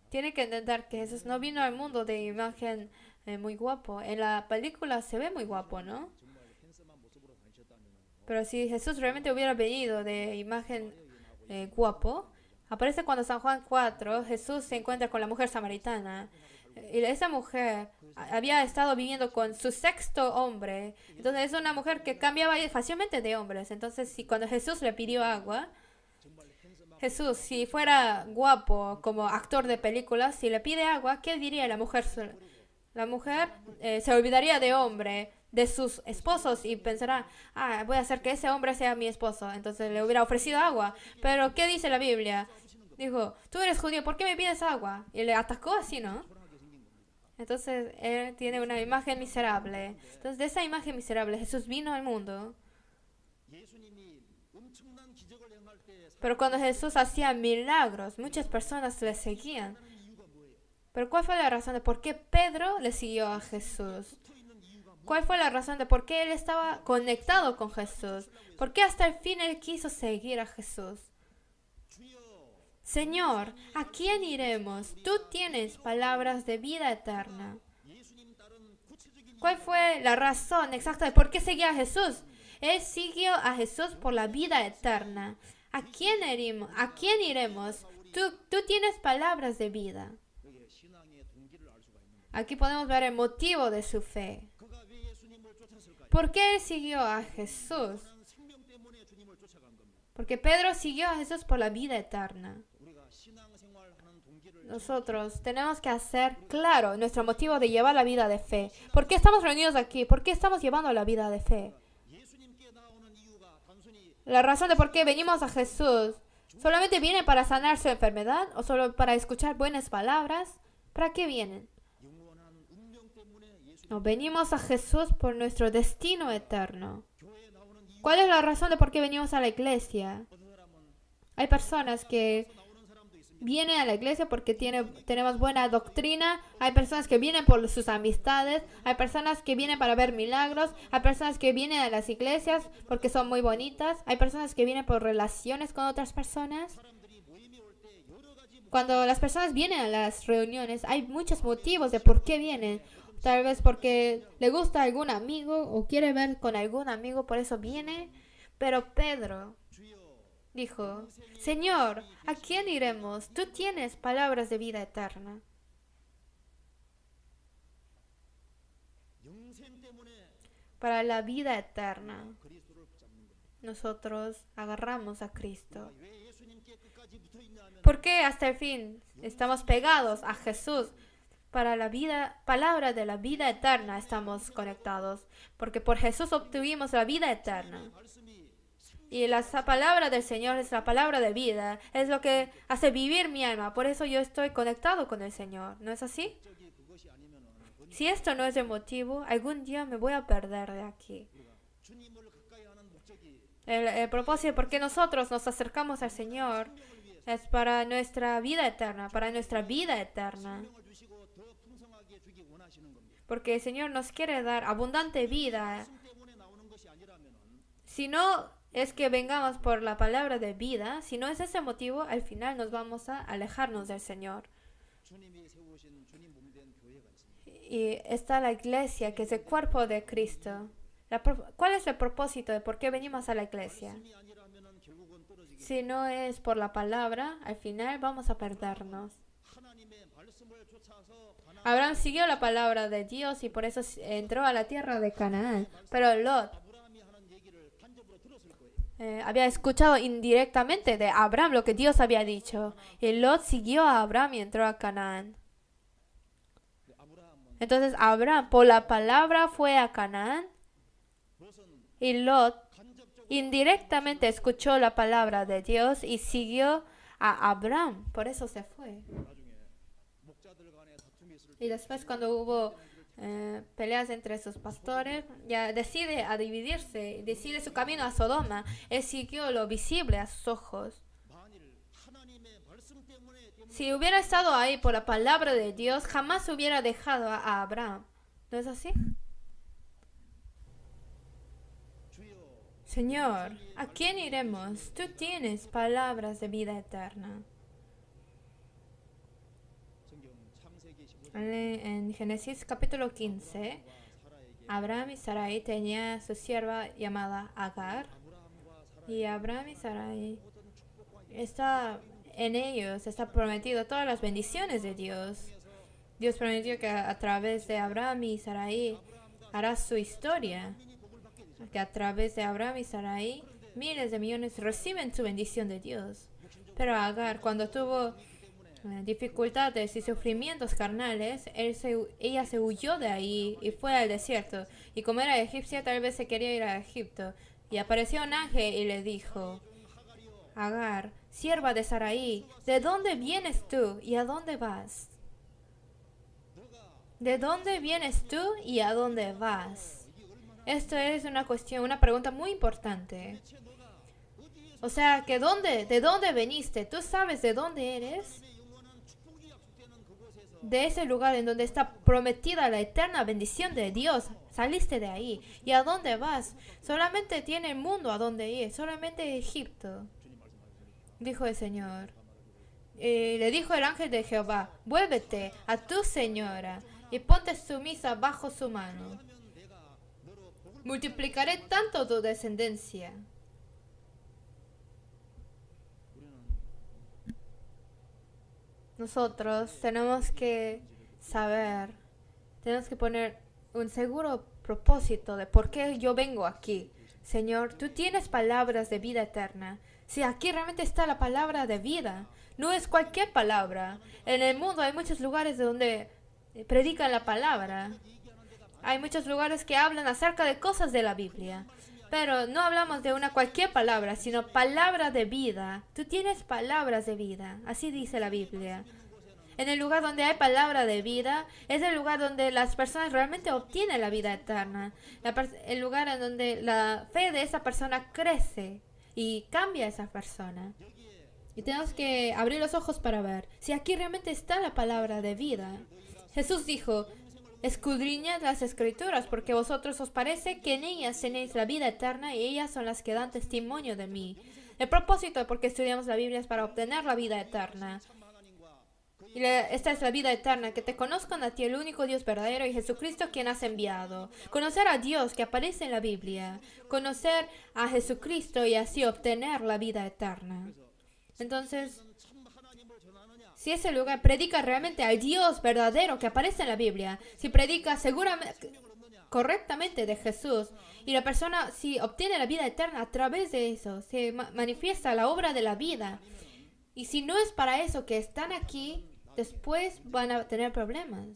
Tiene que entender que Jesús no vino al mundo de imagen muy guapo. En la película se ve muy guapo, ¿no? Pero si Jesús realmente hubiera venido de imagen guapo, aparece cuando San Juan 4, Jesús se encuentra con la mujer samaritana. Y esa mujer había estado viviendo con su sexto hombre. Entonces es una mujer que cambiaba fácilmente de hombres. Entonces cuando Jesús le pidió agua, Jesús, si fuera guapo como actor de películas, si le pide agua, ¿qué diría la mujer? La mujer se olvidaría de hombre, de sus esposos y pensará, voy a hacer que ese hombre sea mi esposo. Entonces le hubiera ofrecido agua. Pero ¿qué dice la Biblia? Dijo, tú eres judío, ¿por qué me pides agua? Y le atacó así, ¿no? Entonces él tiene una imagen miserable. Entonces de esa imagen miserable Jesús vino al mundo. Pero cuando Jesús hacía milagros, muchas personas le seguían. Pero ¿cuál fue la razón de por qué Pedro le siguió a Jesús? ¿Cuál fue la razón de por qué él estaba conectado con Jesús? ¿Por qué hasta el fin él quiso seguir a Jesús? Señor, ¿a quién iremos? Tú tienes palabras de vida eterna. ¿Cuál fue la razón exacta de por qué seguía a Jesús? Él siguió a Jesús por la vida eterna. ¿A quién iremos? ¿A quién iremos? Tú tienes palabras de vida. Aquí podemos ver el motivo de su fe. ¿Por qué él siguió a Jesús? Porque Pedro siguió a Jesús por la vida eterna. Nosotros tenemos que hacer claro nuestro motivo de llevar la vida de fe. ¿Por qué estamos reunidos aquí? ¿Por qué estamos llevando la vida de fe? La razón de por qué venimos a Jesús, ¿solamente viene para sanar su enfermedad o solo para escuchar buenas palabras? ¿Para qué vienen? No, venimos a Jesús por nuestro destino eterno. ¿Cuál es la razón de por qué venimos a la iglesia? Hay personas que vienen a la iglesia porque tenemos buena doctrina. Hay personas que vienen por sus amistades. Hay personas que vienen para ver milagros. Hay personas que vienen a las iglesias porque son muy bonitas. Hay personas que vienen por relaciones con otras personas. Cuando las personas vienen a las reuniones, hay muchos motivos de por qué vienen. Tal vez porque le gusta algún amigo o quiere ver con algún amigo, por eso viene. Pero Pedro dijo, Señor, ¿a quién iremos? Tú tienes palabras de vida eterna. Para la vida eterna, nosotros agarramos a Cristo. ¿Por qué hasta el fin estamos pegados a Jesús? Para la vida, palabra de la vida eterna estamos conectados, porque por Jesús obtuvimos la vida eterna. Y la palabra del Señor es la palabra de vida, es lo que hace vivir mi alma. Por eso yo estoy conectado con el Señor. ¿No es así? Si esto no es el motivo, algún día me voy a perder de aquí. El propósito por qué nosotros nos acercamos al Señor es para nuestra vida eterna, para nuestra vida eterna. Porque el Señor nos quiere dar abundante vida. Si no es que vengamos por la palabra de vida, si no es ese motivo, al final nos vamos a alejarnos del Señor. Y está la iglesia, que es el cuerpo de Cristo. ¿Cuál es el propósito de por qué venimos a la iglesia? Si no es por la palabra, al final vamos a perdernos. Abraham siguió la palabra de Dios y por eso entró a la tierra de Canaán. Pero Lot había escuchado indirectamente de Abraham lo que Dios había dicho. Y Lot siguió a Abraham y entró a Canaán. Entonces Abraham por la palabra fue a Canaán y Lot indirectamente escuchó la palabra de Dios y siguió a Abraham. Por eso se fue. Y después cuando hubo peleas entre sus pastores, ya decide a dividirse, decide su camino a Sodoma. Él siguió lo visible a sus ojos. Si hubiera estado ahí por la palabra de Dios, jamás hubiera dejado a Abraham. ¿No es así? Señor, ¿a quién iremos? Tú tienes palabras de vida eterna. En Génesis capítulo 15, Abraham y Sarai tenían su sierva llamada Agar. Y Abraham y Sarai, en ellos está prometido todas las bendiciones de Dios. Dios prometió que a través de Abraham y Sarai hará su historia. Que a través de Abraham y Sarai miles de millones reciben su bendición de Dios. Pero Agar, cuando tuvo dificultades y sufrimientos carnales, ella se huyó de ahí y fue al desierto. Y como era egipcia, tal vez se quería ir a Egipto. Y apareció un ángel y le dijo: Agar, sierva de Sarai, ¿de dónde vienes tú y a dónde vas? ¿De dónde vienes tú y a dónde vas? Esto es una pregunta muy importante. O sea, ¿de dónde veniste? ¿Tú sabes de dónde eres? De ese lugar en donde está prometida la eterna bendición de Dios. Saliste de ahí. ¿Y a dónde vas? Solamente tiene el mundo a dónde ir. Solamente Egipto. Dijo el Señor. Le dijo el ángel de Jehová: vuélvete a tu señora y ponte sumisa bajo su mano. Multiplicaré tanto tu descendencia. Nosotros tenemos que saber, tenemos que poner un seguro propósito de por qué yo vengo aquí. Señor, tú tienes palabras de vida eterna. Si aquí realmente está la palabra de vida, no es cualquier palabra. En el mundo hay muchos lugares donde predican la palabra. Hay muchos lugares que hablan acerca de cosas de la Biblia. Pero no hablamos de una cualquier palabra, sino palabra de vida. Tú tienes palabras de vida. Así dice la Biblia. En el lugar donde hay palabra de vida, es el lugar donde las personas realmente obtienen la vida eterna. El lugar en donde la fe de esa persona crece y cambia a esa persona. Y tenemos que abrir los ojos para ver si aquí realmente está la palabra de vida. Jesús dijo: escudriñad las escrituras, porque a vosotros os parece que en ellas tenéis la vida eterna y ellas son las que dan testimonio de mí. El propósito de por qué estudiamos la Biblia es para obtener la vida eterna. Y esta es la vida eterna, que te conozcan a ti, el único Dios verdadero, y Jesucristo quien has enviado. Conocer a Dios que aparece en la Biblia. Conocer a Jesucristo y así obtener la vida eterna. Entonces, si ese lugar predica realmente al Dios verdadero que aparece en la Biblia, si predica seguramente correctamente de Jesús, y la persona si obtiene la vida eterna a través de eso, se manifiesta la obra de la vida. Y si no es para eso que están aquí, después van a tener problemas.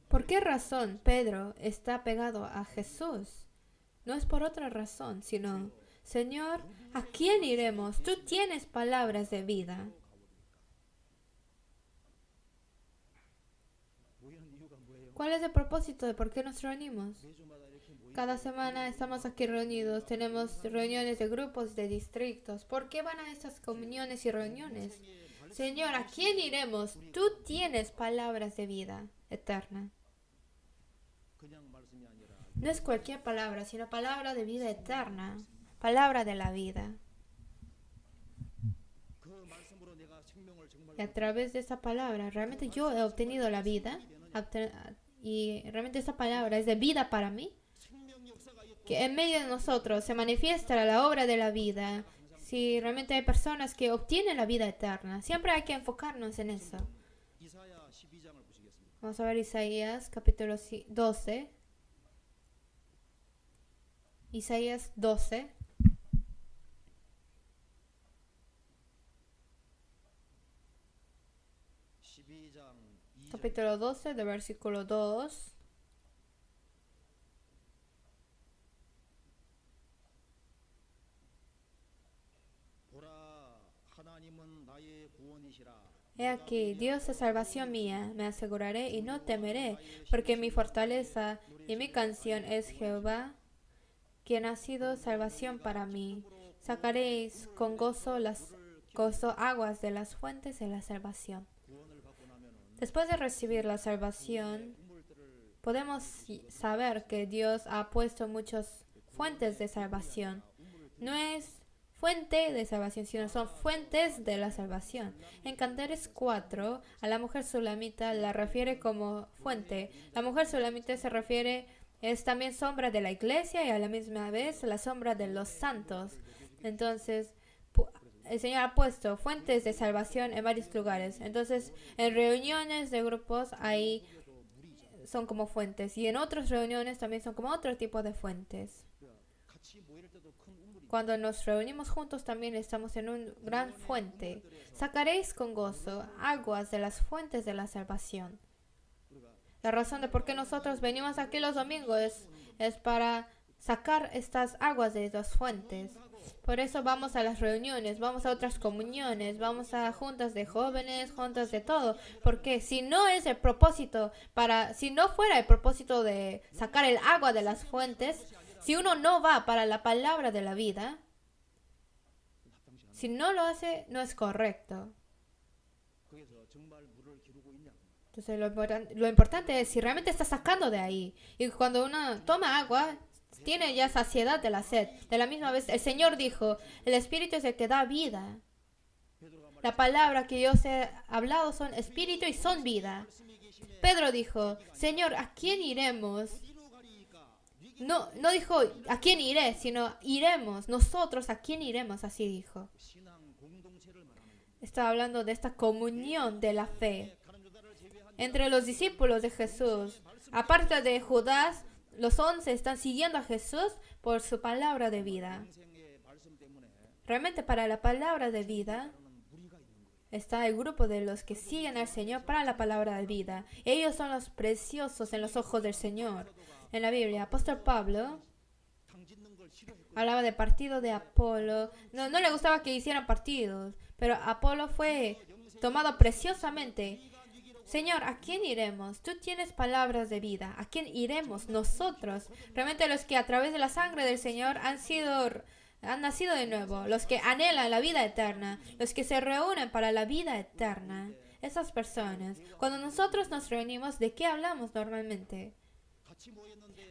¿Por qué razón Pedro está pegado a Jesús? No es por otra razón, sino: Señor, ¿a quién iremos? Tú tienes palabras de vida. ¿Cuál es el propósito de por qué nos reunimos? Cada semana estamos aquí reunidos, tenemos reuniones de grupos, de distritos. ¿Por qué van a estas comuniones y reuniones? Señor, ¿a quién iremos? Tú tienes palabras de vida eterna. No es cualquier palabra, sino palabra de vida eterna. Palabra de la vida. Y a través de esa palabra, realmente yo he obtenido la vida. Y realmente esa palabra es de vida para mí. Que en medio de nosotros se manifiesta la obra de la vida. Si realmente hay personas que obtienen la vida eterna, siempre hay que enfocarnos en eso. Vamos a ver Isaías capítulo 12. Isaías 12. Capítulo 12, de versículo 2. He aquí, Dios es salvación mía, me aseguraré y no temeré, porque mi fortaleza y mi canción es Jehová, quien ha sido salvación para mí. Sacaréis con gozo aguas de las fuentes de la salvación. Después de recibir la salvación, podemos saber que Dios ha puesto muchas fuentes de salvación. No es fuente de salvación, sino son fuentes de la salvación. En Cantares 4, a la mujer sulamita la refiere como fuente. La mujer sulamita se refiere, es también sombra de la iglesia y a la misma vez la sombra de los santos. Entonces, el Señor ha puesto fuentes de salvación en varios lugares. Entonces, en reuniones de grupos ahí son como fuentes y en otras reuniones también son como otro tipo de fuentes. Cuando nos reunimos juntos también estamos en una gran fuente. Sacaréis con gozo aguas de las fuentes de la salvación. La razón de por qué nosotros venimos aquí los domingos es para sacar estas aguas de las fuentes. Por eso vamos a las reuniones, vamos a otras comuniones, vamos a juntas de jóvenes, juntas de todo. Porque si no es el propósito si no fuera el propósito de sacar el agua de las fuentes, si uno no va para la palabra de la vida, si no lo hace, no es correcto. Entonces lo importante es si realmente está sacando de ahí. Y cuando uno toma agua, tiene ya saciedad de la sed. De la misma vez, el Señor dijo, el Espíritu es el que da vida. La palabra que yo os he hablado son espíritu y son vida. Pedro dijo, Señor, ¿a quién iremos? No dijo, ¿a quién iré? Sino, iremos. Nosotros, ¿a quién iremos? Así dijo. Está hablando de esta comunión de la fe. Entre los discípulos de Jesús, aparte de Judas, los 11 están siguiendo a Jesús por su palabra de vida. Realmente para la palabra de vida está el grupo de los que siguen al Señor para la palabra de vida. Ellos son los preciosos en los ojos del Señor. En la Biblia, apóstol Pablo hablaba de partido de Apolo. No le gustaba que hicieran partidos, pero Apolo fue tomado preciosamente. Señor, ¿a quién iremos? Tú tienes palabras de vida. ¿A quién iremos nosotros? Realmente los que a través de la sangre del Señor han nacido de nuevo, los que anhelan la vida eterna, los que se reúnen para la vida eterna. Esas personas, cuando nosotros nos reunimos, ¿de qué hablamos normalmente?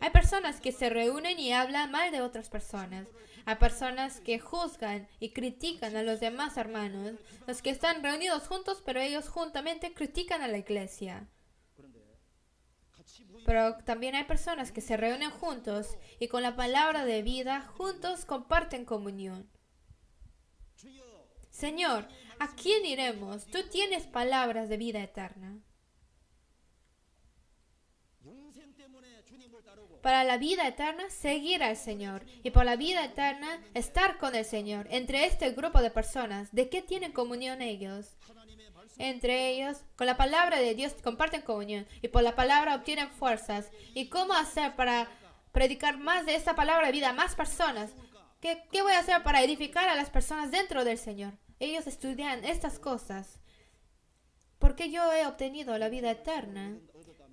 Hay personas que se reúnen y hablan mal de otras personas. Hay personas que juzgan y critican a los demás hermanos. Los que están reunidos juntos, pero ellos juntamente critican a la iglesia. Pero también hay personas que se reúnen juntos y con la palabra de vida juntos comparten comunión. Señor, ¿a quién iremos? Tú tienes palabras de vida eterna. Para la vida eterna, seguir al Señor. Y por la vida eterna, estar con el Señor. Entre este grupo de personas, ¿de qué tienen comunión ellos? Entre ellos, con la palabra de Dios comparten comunión. Y por la palabra obtienen fuerzas. ¿Y cómo hacer para predicar más de esta palabra de vida a más personas? ¿Qué voy a hacer para edificar a las personas dentro del Señor? Ellos estudian estas cosas. Porque yo he obtenido la vida eterna.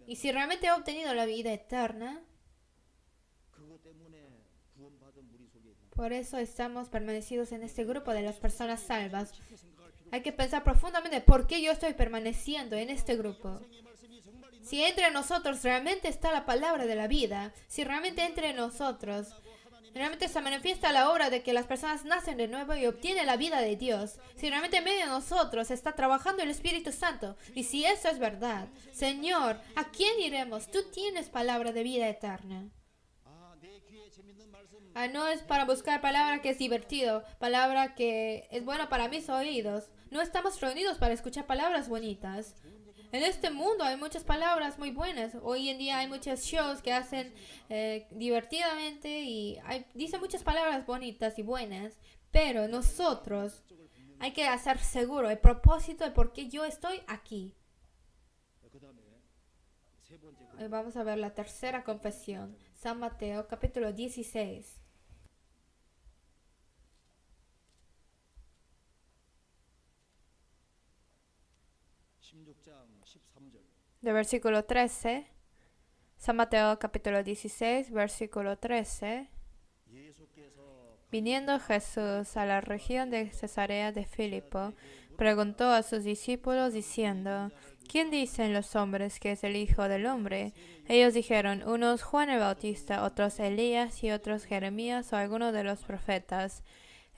Y si realmente he obtenido la vida eterna, por eso estamos permanecidos en este grupo de las personas salvas. Hay que pensar profundamente por qué yo estoy permaneciendo en este grupo. Si entre nosotros realmente está la palabra de la vida, si realmente entre nosotros realmente se manifiesta la obra de que las personas nacen de nuevo y obtienen la vida de Dios, si realmente en medio de nosotros está trabajando el Espíritu Santo, y si eso es verdad, Señor, ¿a quién iremos? Tú tienes palabra de vida eterna. No es para buscar palabra que es divertido, palabra que es buena para mis oídos. No estamos reunidos para escuchar palabras bonitas. En este mundo hay muchas palabras muy buenas. Hoy en día hay muchos shows que hacen divertidamente y dicen muchas palabras bonitas y buenas. Pero nosotros hay que hacer seguro el propósito de por qué yo estoy aquí. Hoy vamos a ver la tercera confesión. San Mateo, capítulo 16. De versículo 13, San Mateo capítulo 16, versículo 13. Viniendo Jesús a la región de Cesarea de Filipo, preguntó a sus discípulos diciendo: ¿Quién dicen los hombres que es el Hijo del Hombre? Ellos dijeron, unos Juan el Bautista, otros Elías y otros Jeremías o alguno de los profetas.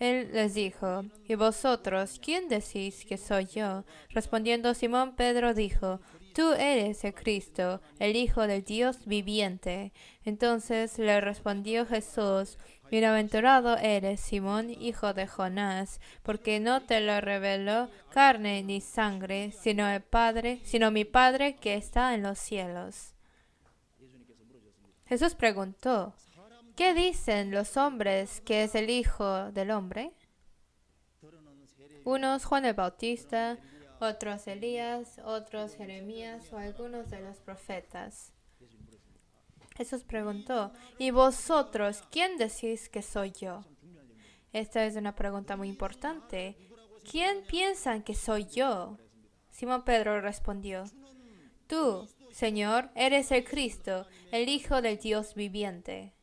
Él les dijo: ¿Y vosotros, quién decís que soy yo? Respondiendo Simón Pedro dijo: Tú eres el Cristo, el Hijo del Dios viviente. Entonces le respondió Jesús: Bienaventurado eres, Simón, hijo de Jonás, porque no te lo reveló carne ni sangre, sino mi Padre que está en los cielos. Jesús preguntó: ¿Qué dicen los hombres que es el Hijo del Hombre? Unos Juan el Bautista, otros Elías, otros Jeremías o algunos de los profetas. Jesús preguntó: ¿Y vosotros, quién decís que soy yo? Esta es una pregunta muy importante. ¿Quién piensan que soy yo? Simón Pedro respondió: Tú, Señor, eres el Cristo, el Hijo del Dios viviente.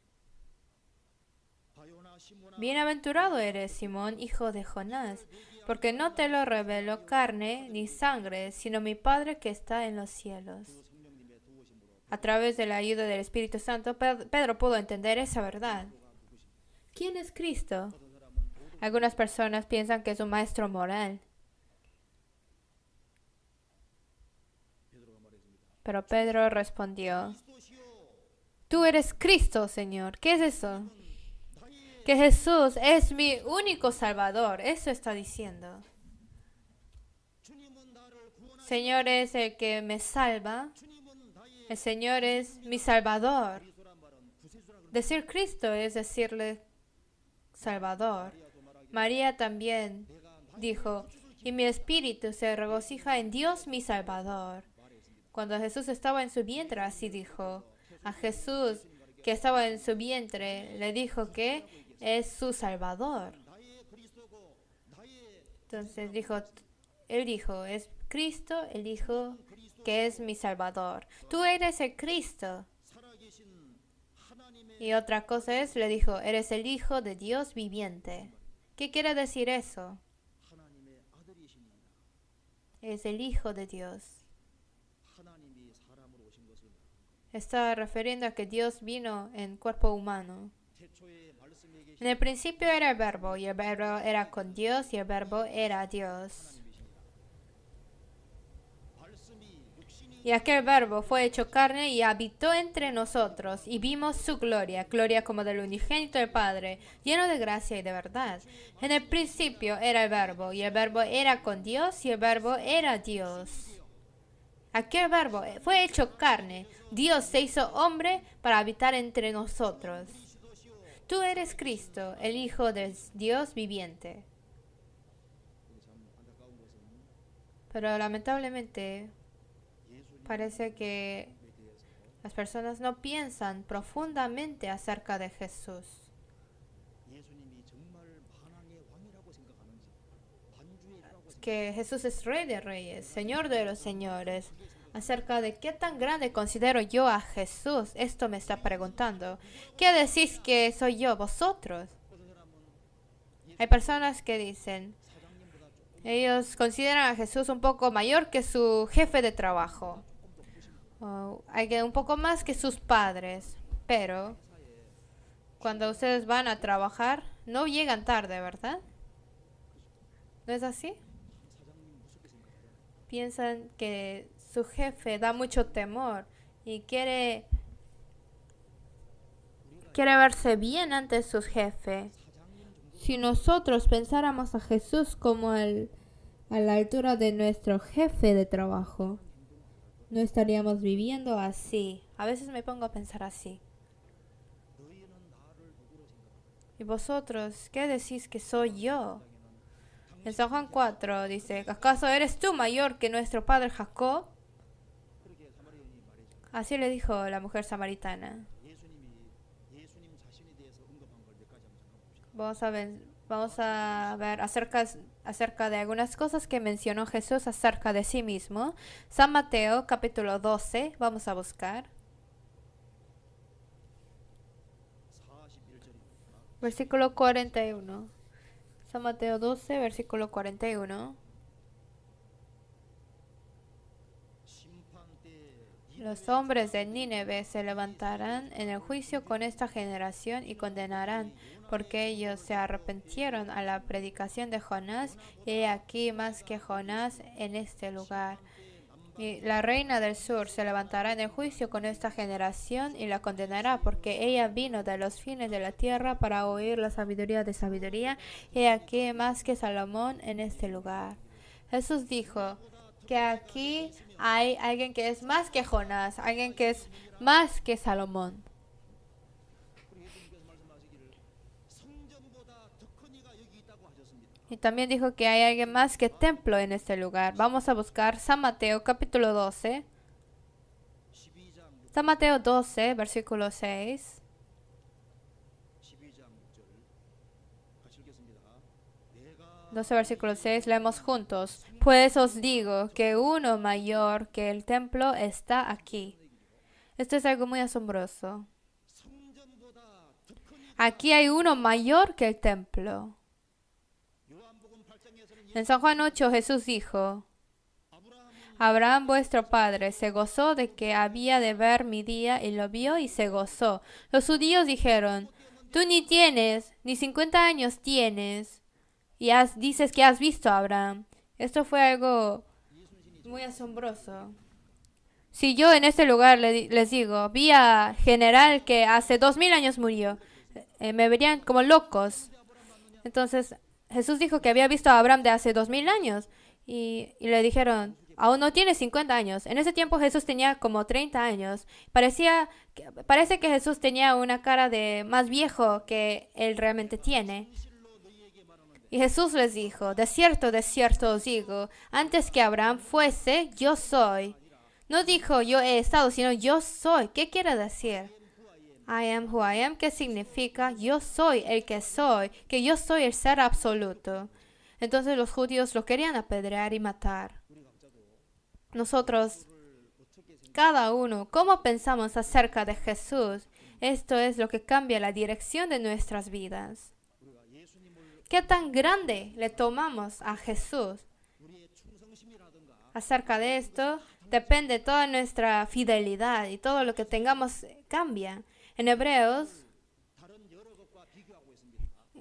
Bienaventurado eres, Simón, hijo de Jonás, porque no te lo reveló carne ni sangre, sino mi Padre que está en los cielos. A través de la ayuda del Espíritu Santo, Pedro pudo entender esa verdad. ¿Quién es Cristo? Algunas personas piensan que es un maestro moral. Pero Pedro respondió: Tú eres Cristo, Señor. ¿Qué es eso? Que Jesús es mi único Salvador. Eso está diciendo. Señor es el que me salva. El Señor es mi Salvador. Decir Cristo es decirle Salvador. María también dijo: y mi espíritu se regocija en Dios mi Salvador. Cuando Jesús estaba en su vientre, así dijo. A Jesús que estaba en su vientre le dijo que es su Salvador. Entonces él dijo: es Cristo el Hijo que es mi Salvador. Tú eres el Cristo. Y otra cosa es, le dijo: eres el Hijo de Dios viviente. ¿Qué quiere decir eso? Es el Hijo de Dios. Está refiriendo a que Dios vino en cuerpo humano. En el principio era el Verbo, y el Verbo era con Dios, y el Verbo era Dios. Y aquel Verbo fue hecho carne y habitó entre nosotros, y vimos su gloria, gloria como del unigénito del Padre, lleno de gracia y de verdad. En el principio era el Verbo, y el Verbo era con Dios, y el Verbo era Dios. Aquel Verbo fue hecho carne. Dios se hizo hombre para habitar entre nosotros. Tú eres Cristo, el Hijo de Dios viviente. Pero lamentablemente parece que las personas no piensan profundamente acerca de Jesús. Que Jesús es Rey de Reyes, Señor de los Señores. Acerca de qué tan grande considero yo a Jesús, esto me está preguntando. ¿Qué decís que soy yo, vosotros? Hay personas que dicen, ellos consideran a Jesús un poco mayor que su jefe de trabajo. Hay que un poco más que sus padres. Pero cuando ustedes van a trabajar, no llegan tarde, ¿verdad? ¿No es así? Piensan que su jefe da mucho temor y quiere verse bien ante su jefe. Si nosotros pensáramos a Jesús como a la altura de nuestro jefe de trabajo, no estaríamos viviendo así. A veces me pongo a pensar así. ¿Y vosotros qué decís que soy yo? En San Juan 4 dice: ¿acaso eres tú mayor que nuestro padre Jacob? Así le dijo la mujer samaritana. Vamos Vamos a ver acerca de algunas cosas que mencionó Jesús acerca de sí mismo. San Mateo, capítulo 12, vamos a buscar. Versículo 41. San Mateo 12, versículo 41. Los hombres de Nínive se levantarán en el juicio con esta generación y condenarán, porque ellos se arrepintieron a la predicación de Jonás, y he aquí más que Jonás en este lugar. Y la reina del sur se levantará en el juicio con esta generación y la condenará, porque ella vino de los fines de la tierra para oír la sabiduría de sabiduría, y he aquí más que Salomón en este lugar. Jesús dijo que aquí hay alguien que es más que Jonás, alguien que es más que Salomón. Y también dijo que hay alguien más que templo en este lugar. Vamos a buscar San Mateo capítulo 12. San Mateo 12, versículo 6. Versículo 6, leemos juntos. Pues os digo que uno mayor que el templo está aquí. Esto es algo muy asombroso. Aquí hay uno mayor que el templo. En San Juan 8 Jesús dijo: Abraham vuestro padre se gozó de que había de ver mi día y lo vio y se gozó. Los judíos dijeron: Tú ni tienes, ni 50 años tienes, y dices que has visto a Abraham. Esto fue algo muy asombroso. Si yo en este lugar les digo, vi a general que hace 2000 años murió, me verían como locos. Entonces Jesús dijo que había visto a Abraham de hace 2000 años y le dijeron: aún no tiene 50 años. En ese tiempo Jesús tenía como 30 años. Parece que Jesús tenía una cara de más viejo que él realmente tiene. Y Jesús les dijo: de cierto os digo, antes que Abraham fuese, yo soy. No dijo yo he estado, sino yo soy. ¿Qué quiere decir? I am who I am, ¿qué significa? Yo soy el que soy, que yo soy el ser absoluto. Entonces los judíos lo querían apedrear y matar. Nosotros, cada uno, ¿cómo pensamos acerca de Jesús? Esto es lo que cambia la dirección de nuestras vidas. ¿Qué tan grande le tomamos a Jesús? Acerca de esto depende toda nuestra fidelidad y todo lo que tengamos cambia. En Hebreos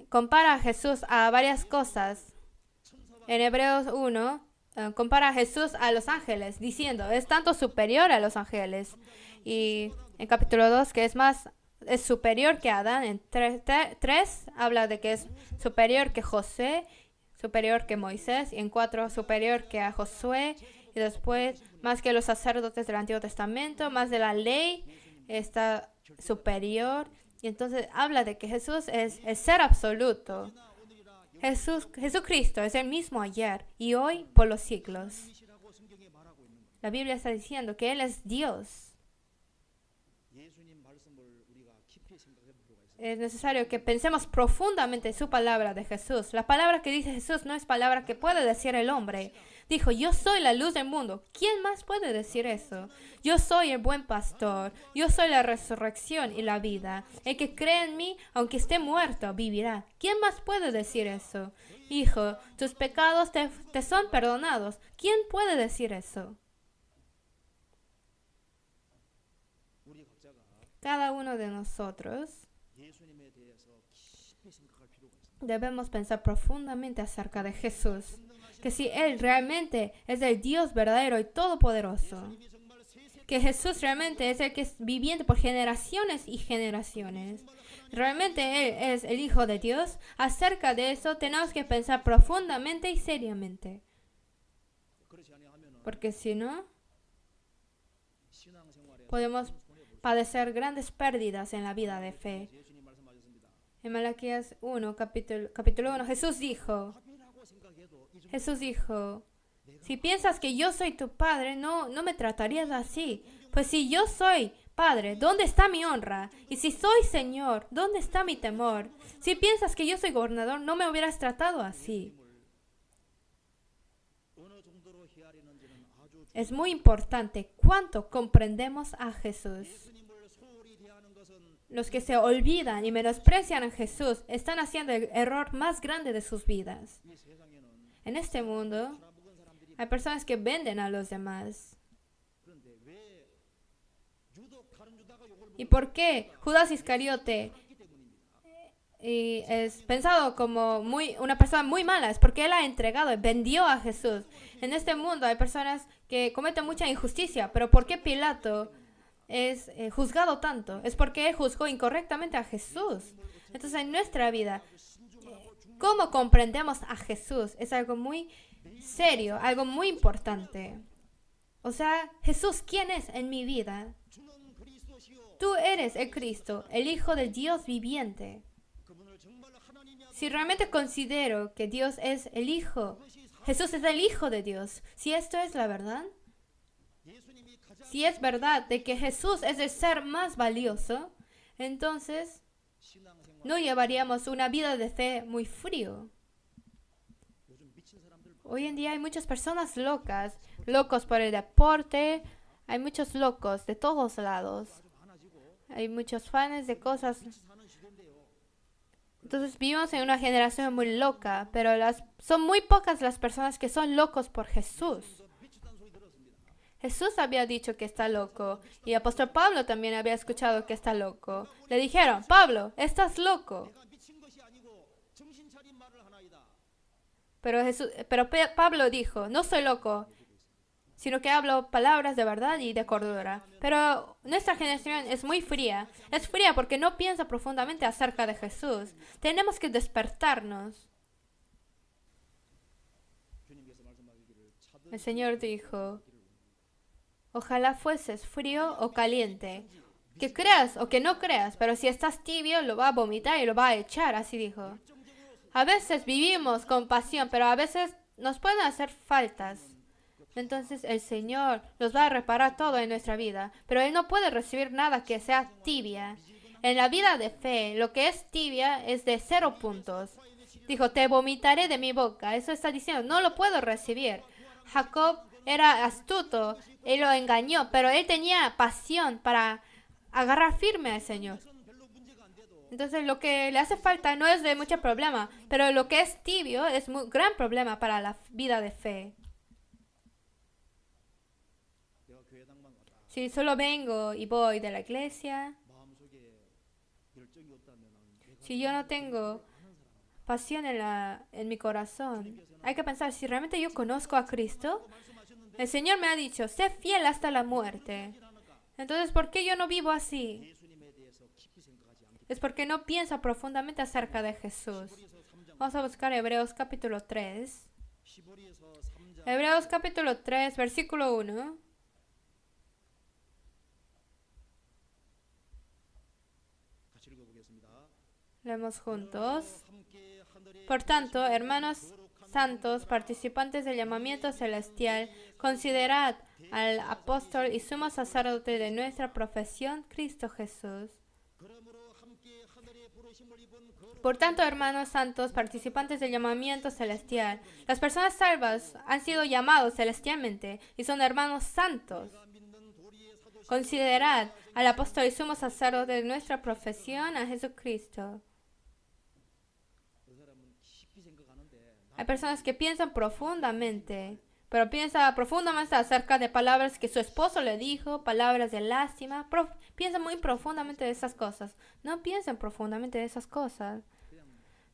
compara a Jesús a varias cosas. En Hebreos 1 compara a Jesús a los ángeles, diciendo, es tanto superior a los ángeles. Y en capítulo 2, que es superior que Adán. En 3 habla de que es superior que José, superior que Moisés. Y en 4, superior que a Josué. Y después, más que los sacerdotes del Antiguo Testamento, más de la ley, está superior. Y entonces habla de que Jesús es el ser absoluto. Jesucristo es el mismo ayer y hoy por los siglos. La Biblia está diciendo que Él es Dios. Es necesario que pensemos profundamente en su palabra de Jesús. La palabra que dice Jesús no es palabra que puede decir el hombre. Dijo, yo soy la luz del mundo. ¿Quién más puede decir eso? Yo soy el buen pastor. Yo soy la resurrección y la vida. El que cree en mí, aunque esté muerto, vivirá. ¿Quién más puede decir eso? Hijo, tus pecados te son perdonados. ¿Quién puede decir eso? Cada uno de nosotros debemos pensar profundamente acerca de Jesús, que si Él realmente es el Dios verdadero y todopoderoso, que Jesús realmente es el que es viviente por generaciones y generaciones, realmente Él es el Hijo de Dios. Acerca de eso tenemos que pensar profundamente y seriamente, porque si no, podemos padecer grandes pérdidas en la vida de fe. En Malaquías 1, capítulo 1, Jesús dijo, si piensas que yo soy tu padre, no me tratarías así. Pues si yo soy Padre, ¿dónde está mi honra? Y si soy Señor, ¿dónde está mi temor? Si piensas que yo soy gobernador, no me hubieras tratado así. Es muy importante cuánto comprendemos a Jesús. Los que se olvidan y menosprecian a Jesús están haciendo el error más grande de sus vidas. En este mundo hay personas que venden a los demás. ¿Y por qué Judas Iscariote es pensado como una persona muy mala? Es porque él ha entregado y vendió a Jesús. En este mundo hay personas que cometen mucha injusticia, pero ¿por qué Pilato es juzgado tanto? Es porque él juzgó incorrectamente a Jesús. Entonces en nuestra vida, ¿cómo comprendemos a Jesús? Es algo muy serio, algo muy importante. O sea, Jesús, ¿quién es en mi vida? Tú eres el Cristo, el Hijo del Dios viviente. Si realmente considero que Dios es el Hijo, Jesús es el Hijo de Dios, si esto es la verdad, si es verdad de que Jesús es el ser más valioso, entonces no llevaríamos una vida de fe muy frío. Hoy en día hay muchas personas locas, locos por el deporte, hay muchos locos de todos lados. Hay muchos fans de cosas. Entonces vivimos en una generación muy loca, pero son muy pocas las personas que son locos por Jesús. Jesús había dicho que está loco y el apóstol Pablo también había escuchado que está loco. Le dijeron, Pablo, estás loco. Pero Pablo dijo, no soy loco, sino que hablo palabras de verdad y de cordura. Pero nuestra generación es muy fría. Es fría porque no piensa profundamente acerca de Jesús. Tenemos que despertarnos. El Señor dijo, ojalá fueses frío o caliente. Que creas o que no creas, pero si estás tibio lo va a vomitar y lo va a echar, así dijo. A veces vivimos con pasión, pero a veces nos pueden hacer faltas. Entonces el Señor los va a reparar todo en nuestra vida, pero Él no puede recibir nada que sea tibia. En la vida de fe, lo que es tibia es de 0 puntos. Dijo, te vomitaré de mi boca. Eso está diciendo, no lo puedo recibir. Jacob era astuto, él lo engañó, pero él tenía pasión para agarrar firme al Señor. Entonces lo que le hace falta no es de mucho problema, pero lo que es tibio es un gran problema para la vida de fe. Si solo vengo y voy de la iglesia, si yo no tengo pasión en mi corazón, hay que pensar, si realmente yo conozco a Cristo, el Señor me ha dicho, sé fiel hasta la muerte. Entonces, ¿por qué yo no vivo así? Es porque no pienso profundamente acerca de Jesús. Vamos a buscar Hebreos capítulo 3. Hebreos capítulo 3, versículo 1. Leemos juntos. Por tanto, hermanos santos, participantes del llamamiento celestial, considerad al apóstol y sumo sacerdote de nuestra profesión, Cristo Jesús. Por tanto, hermanos santos, participantes del llamamiento celestial, las personas salvas han sido llamados celestialmente y son hermanos santos. Considerad al apóstol y sumo sacerdote de nuestra profesión, a Jesucristo. Hay personas que piensan profundamente, pero piensan profundamente acerca de palabras que su esposo le dijo, palabras de lástima. Piensan muy profundamente de esas cosas. No piensen profundamente de esas cosas,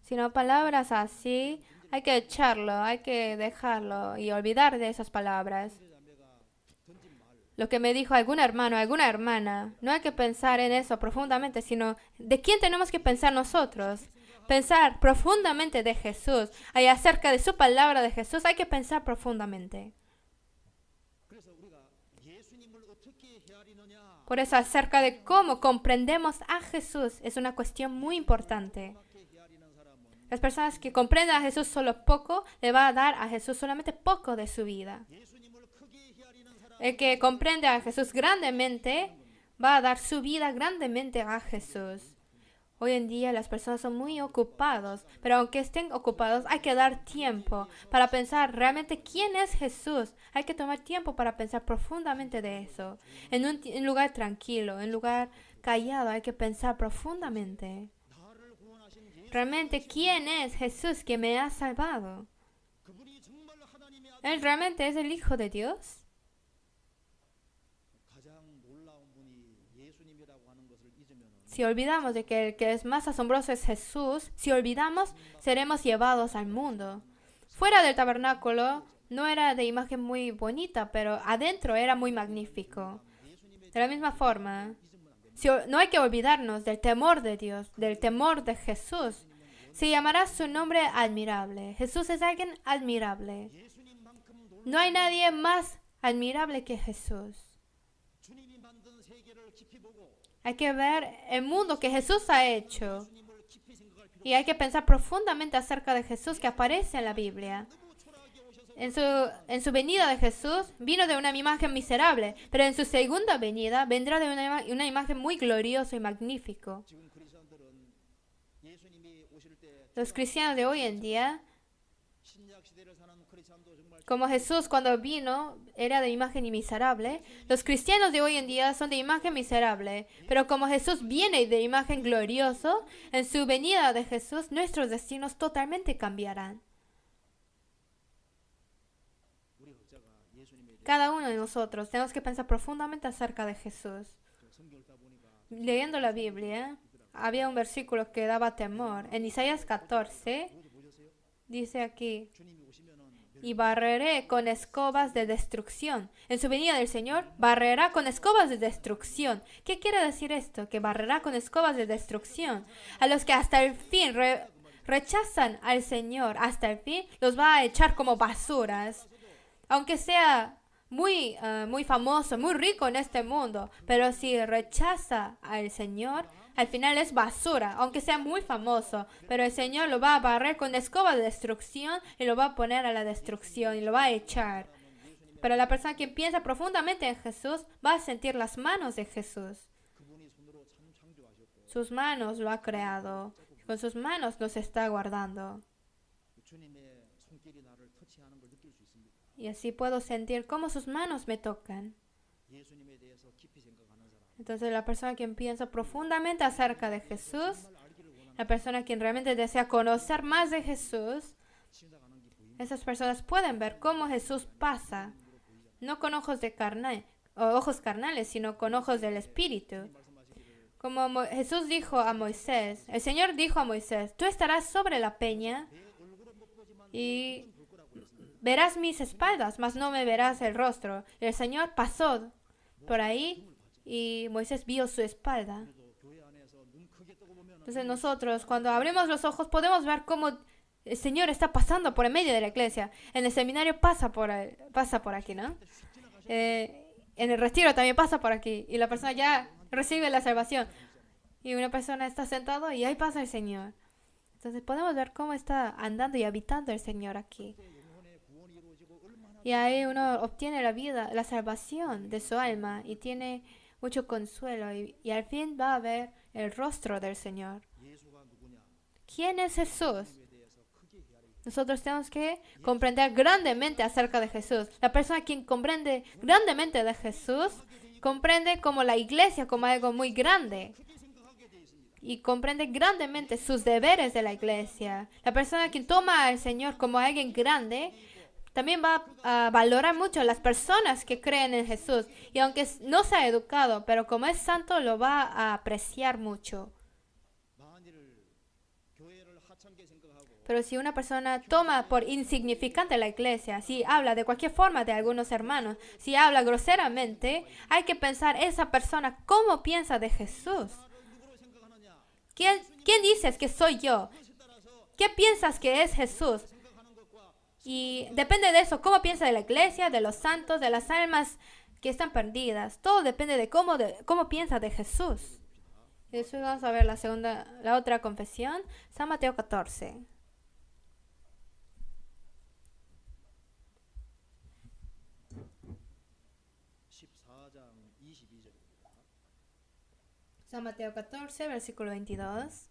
sino palabras así. Hay que echarlo, hay que dejarlo y olvidar de esas palabras. Lo que me dijo algún hermano, alguna hermana, no hay que pensar en eso profundamente, sino de quién tenemos que pensar nosotros. Pensar profundamente de Jesús y acerca de su palabra de Jesús hay que pensar profundamente. Por eso acerca de cómo comprendemos a Jesús es una cuestión muy importante. Las personas que comprenden a Jesús solo poco, le va a dar a Jesús solamente poco de su vida. El que comprende a Jesús grandemente va a dar su vida grandemente a Jesús. Hoy en día las personas son muy ocupados, pero aunque estén ocupados, hay que dar tiempo para pensar realmente quién es Jesús. Hay que tomar tiempo para pensar profundamente de eso. En un lugar tranquilo, en un lugar callado, hay que pensar profundamente. Realmente, ¿quién es Jesús que me ha salvado? ¿Él realmente es el Hijo de Dios? Si olvidamos de que el que es más asombroso es Jesús, si olvidamos, seremos llevados al mundo. Fuera del tabernáculo no era de imagen muy bonita, pero adentro era muy magnífico. De la misma forma, no hay que olvidarnos del temor de Dios, del temor de Jesús. Se llamará su nombre admirable. Jesús es alguien admirable. No hay nadie más admirable que Jesús. Hay que ver el mundo que Jesús ha hecho. Y hay que pensar profundamente acerca de Jesús que aparece en la Biblia. En su venida de Jesús vino de una imagen miserable, pero en su segunda venida vendrá de una imagen muy gloriosa y magnífico. Los cristianos de hoy en día, como Jesús cuando vino era de imagen miserable, los cristianos de hoy en día son de imagen miserable, pero como Jesús viene de imagen glorioso, en su venida de Jesús nuestros destinos totalmente cambiarán. Cada uno de nosotros tenemos que pensar profundamente acerca de Jesús. Leyendo la Biblia, había un versículo que daba temor. En Isaías 14, dice aquí: y barreré con escobas de destrucción. En su venida del Señor, barrerá con escobas de destrucción. ¿Qué quiere decir esto? Que barrerá con escobas de destrucción. A los que hasta el fin rechazan al Señor, hasta el fin, los va a echar como basuras. Aunque sea muy famoso, muy rico en este mundo, pero si rechaza al Señor, al final es basura, aunque sea muy famoso, pero el Señor lo va a barrer con escoba de destrucción y lo va a poner a la destrucción y lo va a echar. Pero la persona que piensa profundamente en Jesús va a sentir las manos de Jesús. Sus manos lo ha creado, con sus manos nos está guardando. Y así puedo sentir cómo sus manos me tocan. Entonces la persona quien piensa profundamente acerca de Jesús, la persona quien realmente desea conocer más de Jesús, esas personas pueden ver cómo Jesús pasa, no con ojos de carne, o ojos carnales, sino con ojos del Espíritu. Como Jesús dijo a Moisés, el Señor dijo a Moisés: tú estarás sobre la peña y verás mis espaldas, mas no me verás el rostro. Y el Señor pasó por ahí y Moisés vio su espalda. Entonces nosotros, cuando abrimos los ojos, podemos ver cómo el Señor está pasando por en medio de la iglesia. En el seminario pasa por aquí, ¿no? En el retiro también pasa por aquí. Y la persona ya recibe la salvación. Y una persona está sentado y ahí pasa el Señor. Entonces podemos ver cómo está andando y habitando el Señor aquí. Y ahí uno obtiene la vida, la salvación de su alma y tiene mucho consuelo y al fin va a ver el rostro del Señor. ¿Quién es Jesús? Nosotros tenemos que comprender grandemente acerca de Jesús. La persona quien comprende grandemente de Jesús, comprende como la iglesia como algo muy grande. Y comprende grandemente sus deberes de la iglesia. La persona quien toma al Señor como alguien grande, también va a valorar mucho a las personas que creen en Jesús. Y aunque no sea educado, pero como es santo, lo va a apreciar mucho. Pero si una persona toma por insignificante la iglesia, si habla de cualquier forma de algunos hermanos, si habla groseramente, hay que pensar esa persona cómo piensa de Jesús. ¿Quién dices que soy yo? ¿Qué piensas que es Jesús? Y depende de eso, cómo piensa de la iglesia, de los santos, de las almas que están perdidas. Todo depende de cómo piensa de Jesús. Y después vamos a ver la otra confesión, San Mateo 14. San Mateo 14, versículo 22.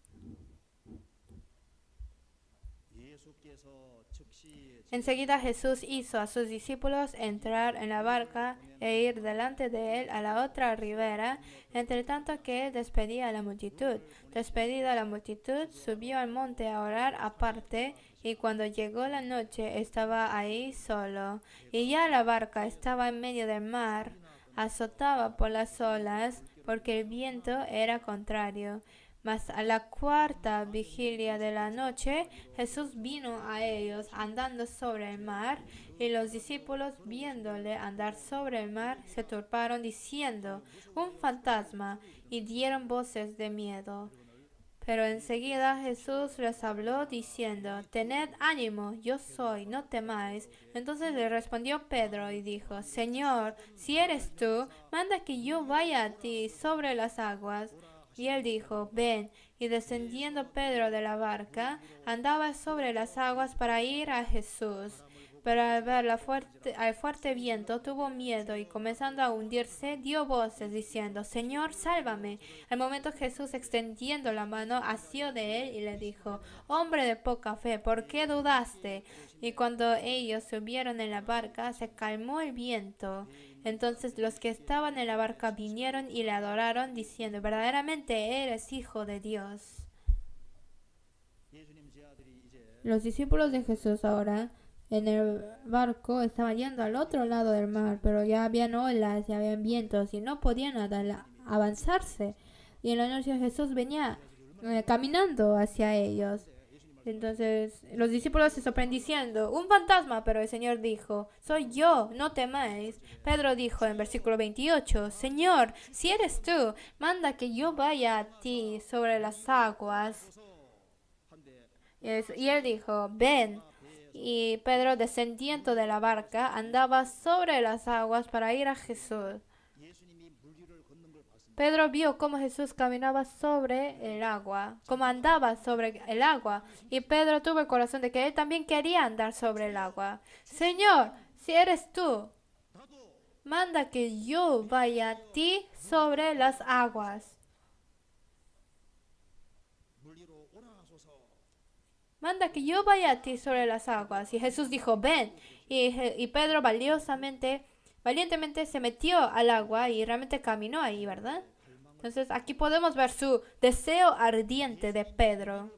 Enseguida Jesús hizo a sus discípulos entrar en la barca e ir delante de él a la otra ribera, entre tanto que él despedía a la multitud. Despedida la multitud, subió al monte a orar aparte, y cuando llegó la noche estaba ahí solo. Y ya la barca estaba en medio del mar, azotaba por las olas, porque el viento era contrario. Mas a la cuarta vigilia de la noche, Jesús vino a ellos andando sobre el mar, y los discípulos, viéndole andar sobre el mar, se turbaron diciendo: un fantasma, y dieron voces de miedo. Pero enseguida Jesús les habló diciendo: tened ánimo, yo soy, no temáis. Entonces le respondió Pedro y dijo: Señor, si eres tú, manda que yo vaya a ti sobre las aguas. Y él dijo: ven. Y descendiendo Pedro de la barca, andaba sobre las aguas para ir a Jesús. Pero al ver al fuerte viento, tuvo miedo y comenzando a hundirse, dio voces diciendo: Señor, sálvame. Al momento Jesús, extendiendo la mano, asió de él y le dijo: hombre de poca fe, ¿por qué dudaste? Y cuando ellos subieron en la barca, se calmó el viento. Entonces los que estaban en la barca vinieron y le adoraron, diciendo: verdaderamente eres Hijo de Dios. Los discípulos de Jesús ahora en el barco estaban yendo al otro lado del mar, pero ya habían olas y habían vientos y no podían avanzarse. Y en la noche Jesús venía caminando hacia ellos. Entonces los discípulos se sorprendieron diciendo: un fantasma. Pero el Señor dijo: soy yo, no temáis. Pedro dijo en versículo 28: Señor, si eres tú, manda que yo vaya a ti sobre las aguas. Y él dijo: ven. Y Pedro, descendiendo de la barca, andaba sobre las aguas para ir a Jesús. Pedro vio cómo Jesús caminaba sobre el agua, cómo andaba sobre el agua. Y Pedro tuvo el corazón de que él también quería andar sobre el agua. Señor, si eres tú, manda que yo vaya a ti sobre las aguas. Manda que yo vaya a ti sobre las aguas. Y Jesús dijo: ven. Y Pedro valientemente se metió al agua y realmente caminó ahí, ¿verdad? Entonces aquí podemos ver su deseo ardiente de Pedro.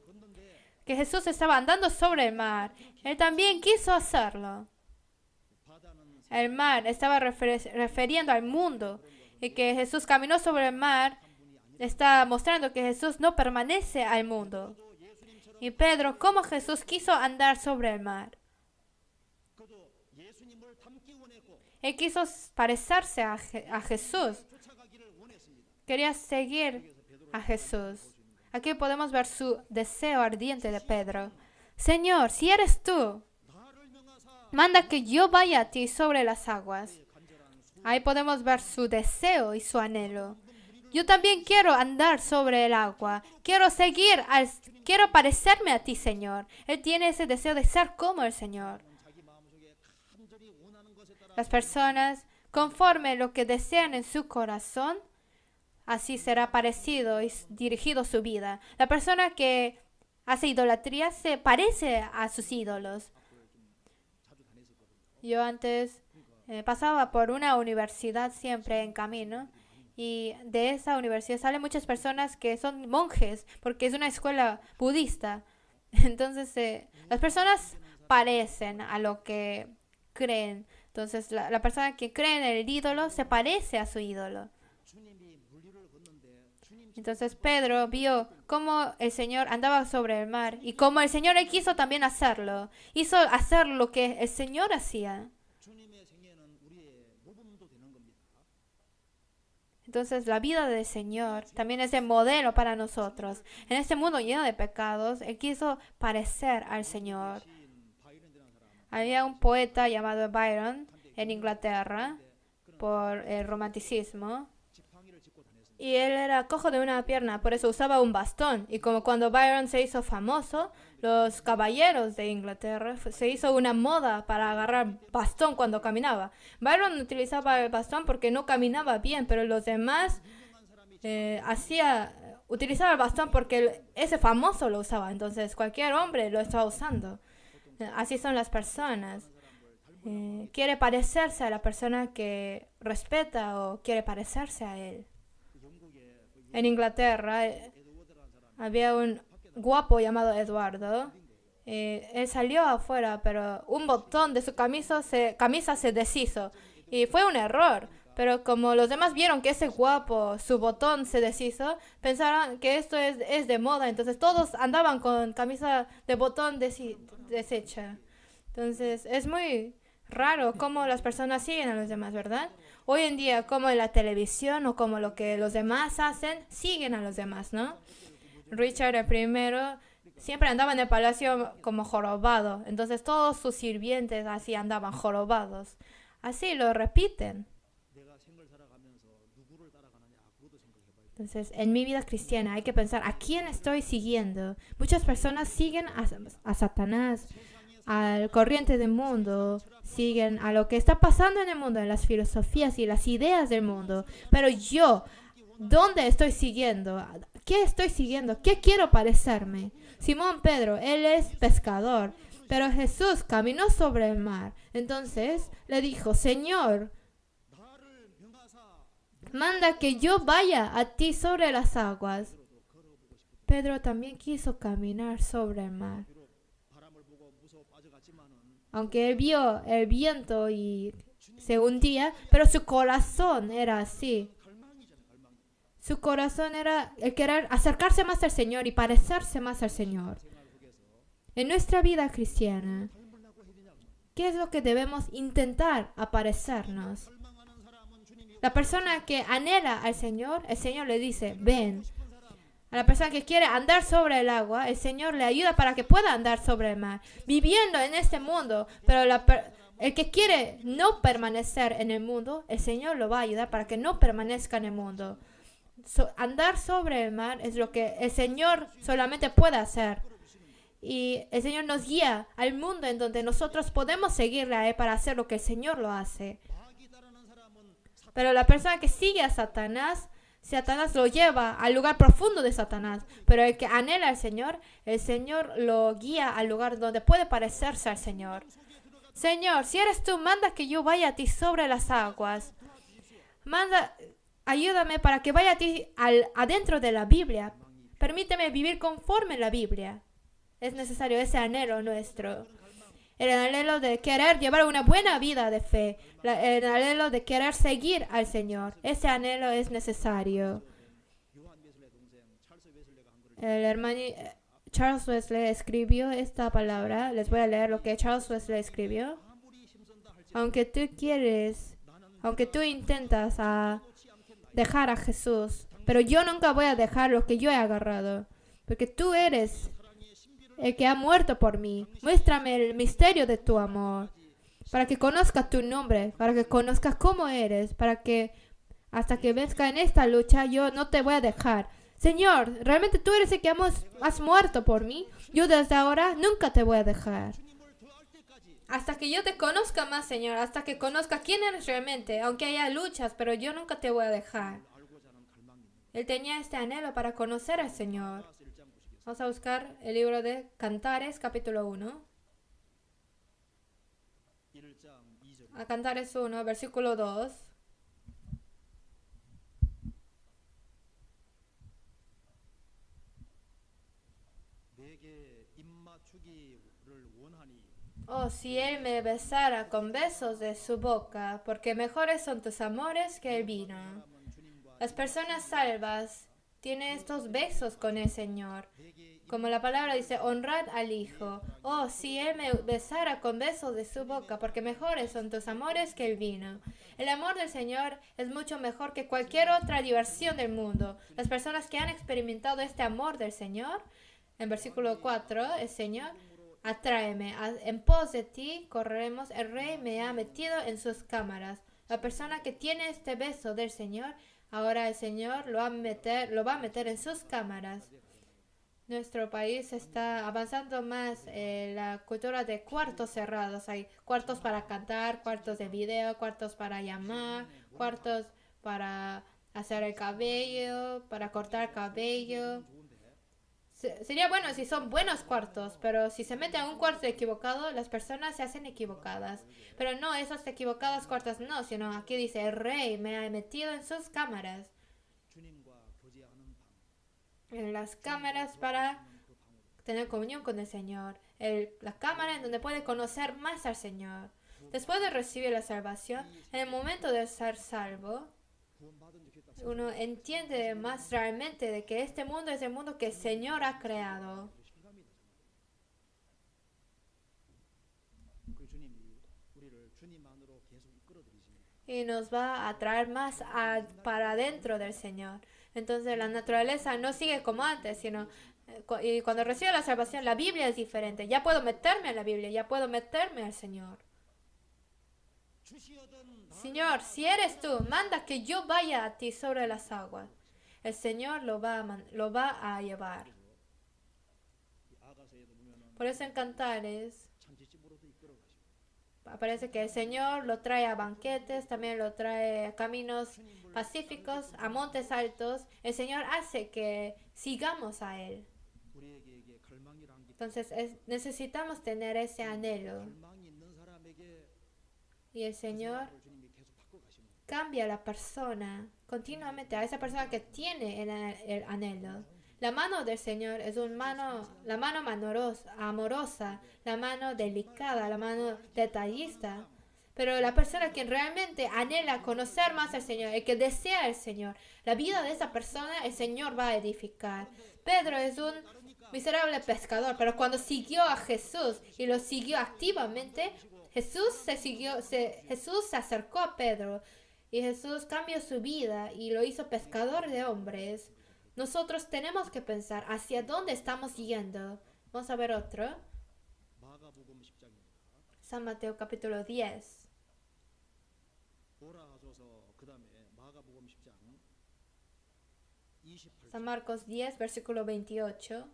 Que Jesús estaba andando sobre el mar. Él también quiso hacerlo. El mar estaba refiriendo al mundo. Y que Jesús caminó sobre el mar está mostrando que Jesús no permanece al mundo. Y Pedro, como Jesús, quiso andar sobre el mar. Él quiso parecerse a Jesús. Quería seguir a Jesús. Aquí podemos ver su deseo ardiente de Pedro. Señor, si eres tú, manda que yo vaya a ti sobre las aguas. Ahí podemos ver su deseo y su anhelo. Yo también quiero andar sobre el agua. Quiero parecerme a ti, Señor. Él tiene ese deseo de ser como el Señor. Las personas, conforme lo que desean en su corazón, así será parecido y dirigido su vida. La persona que hace idolatría se parece a sus ídolos. Yo antes pasaba por una universidad siempre en camino. Y de esa universidad salen muchas personas que son monjes, porque es una escuela budista. Entonces, las personas parecen a lo que creen. Entonces, la persona que cree en el ídolo se parece a su ídolo. Entonces, Pedro vio cómo el Señor andaba sobre el mar y cómo el Señor él quiso también hacerlo. Hizo hacer lo que el Señor hacía. Entonces la vida del Señor también es el modelo para nosotros. En este mundo lleno de pecados, Él quiso parecer al Señor. Había un poeta llamado Byron en Inglaterra por el romanticismo. Y él era cojo de una pierna, por eso usaba un bastón. Y como cuando Byron se hizo famoso, los caballeros de Inglaterra se hizo una moda para agarrar bastón cuando caminaba. Byron utilizaba el bastón porque no caminaba bien, pero los demás utilizaba el bastón porque ese famoso lo usaba, entonces cualquier hombre lo estaba usando. Así son las personas. Quiere parecerse a la persona que respeta o quiere parecerse a él. En Inglaterra había un guapo llamado Eduardo. Él salió afuera, pero un botón de su camisa se deshizo. Y fue un error. Pero como los demás vieron que ese guapo, su botón se deshizo, pensaron que esto es de moda. Entonces todos andaban con camisa de botón deshecha. Entonces es muy raro cómo las personas siguen a los demás, ¿verdad? Hoy en día, como en la televisión o como lo que los demás hacen, siguen a los demás, ¿no? Richard el primero siempre andaba en el palacio como jorobado. Entonces todos sus sirvientes así andaban jorobados. Así lo repiten. Entonces, en mi vida cristiana hay que pensar, ¿a quién estoy siguiendo? Muchas personas siguen a Satanás, al corriente del mundo, siguen a lo que está pasando en el mundo, en las filosofías y las ideas del mundo. Pero yo, ¿dónde estoy siguiendo? ¿Qué estoy siguiendo? ¿Qué quiero parecerme? Simón Pedro, él es pescador, pero Jesús caminó sobre el mar. Entonces le dijo, Señor, manda que yo vaya a ti sobre las aguas. Pedro también quiso caminar sobre el mar. Aunque él vio el viento y se hundía, pero su corazón era así. Su corazón era el querer acercarse más al Señor y parecerse más al Señor. En nuestra vida cristiana, ¿qué es lo que debemos intentar aparecernos? La persona que anhela al Señor, el Señor le dice, ven. A la persona que quiere andar sobre el agua, el Señor le ayuda para que pueda andar sobre el mar, viviendo en este mundo. Pero el que quiere no permanecer en el mundo, el Señor lo va a ayudar para que no permanezca en el mundo. Andar sobre el mar es lo que el Señor solamente puede hacer. Y el Señor nos guía al mundo en donde nosotros podemos seguirle a Él para hacer lo que el Señor lo hace. Pero la persona que sigue a Satanás, Satanás lo lleva al lugar profundo de Satanás. Pero el que anhela al Señor, el Señor lo guía al lugar donde puede parecerse al Señor. Señor, si eres tú, manda que yo vaya a ti sobre las aguas. Ayúdame para que vaya a ti adentro de la Biblia. Permíteme vivir conforme la Biblia. Es necesario ese anhelo nuestro. El anhelo de querer llevar una buena vida de fe. El anhelo de querer seguir al Señor. Ese anhelo es necesario. El hermano Charles Wesley escribió esta palabra. Les voy a leer lo que Charles Wesley escribió. Aunque tú intentas dejar a Jesús, pero yo nunca voy a dejar lo que yo he agarrado. Porque tú eres el que ha muerto por mí. Muéstrame el misterio de tu amor, para que conozca tu nombre, para que conozcas cómo eres, para que hasta que venzca en esta lucha yo no te voy a dejar. Señor, realmente tú eres el que has muerto por mí. Yo desde ahora nunca te voy a dejar. Hasta que yo te conozca más, Señor, hasta que conozca quién eres realmente, aunque haya luchas, pero yo nunca te voy a dejar. Él tenía este anhelo para conocer al Señor. Vamos a buscar el libro de Cantares, capítulo 1. A Cantares 1, versículo 2. Oh, si él me besara con besos de su boca, porque mejores son tus amores que el vino. Las personas salvas tienen estos besos con el Señor. Como la palabra dice, honrad al Hijo. Oh, si Él me besara con besos de su boca, porque mejores son tus amores que el vino. El amor del Señor es mucho mejor que cualquier otra diversión del mundo. Las personas que han experimentado este amor del Señor, en versículo 4, el Señor, atráeme, en pos de ti correremos, el Rey me ha metido en sus cámaras. La persona que tiene este beso del Señor, ahora el Señor lo va a meter en sus cámaras. Nuestro país está avanzando más en la cultura de cuartos cerrados. Hay cuartos para cantar, cuartos de video, cuartos para llamar, cuartos para hacer el cabello, para cortar cabello. Sería bueno si son buenos cuartos, pero si se meten en un cuarto equivocado, las personas se hacen equivocadas. Pero no, esos equivocados cuartos no, sino aquí dice, el rey me ha metido en sus cámaras. En las cámaras para tener comunión con el Señor. La cámara en donde puede conocer más al Señor. Después de recibir la salvación, en el momento de ser salvo, uno entiende más realmente de que este mundo es el mundo que el Señor ha creado. Y nos va a traer más para adentro del Señor. Entonces la naturaleza no sigue como antes, sino y cuando recibo la salvación, la Biblia es diferente. Ya puedo meterme en la Biblia, ya puedo meterme al Señor. Señor, si eres tú, manda que yo vaya a ti sobre las aguas. El Señor lo va a llevar. Por eso en Cantares aparece que el Señor lo trae a banquetes, también lo trae a caminos pacíficos, a montes altos. El Señor hace que sigamos a Él. Entonces necesitamos tener ese anhelo. Y el Señor cambia a la persona continuamente, a esa persona que tiene el anhelo. La mano del Señor es la mano amorosa, la mano delicada, la mano detallista. Pero la persona que realmente anhela conocer más al Señor, el que desea al Señor, la vida de esa persona, el Señor va a edificar. Pedro es un miserable pescador, pero cuando siguió a Jesús y lo siguió activamente, Jesús se acercó a Pedro y Jesús cambió su vida y lo hizo pescador de hombres. Nosotros tenemos que pensar hacia dónde estamos yendo. Vamos a ver otro. San Mateo capítulo 10. San Marcos 10, versículo 28.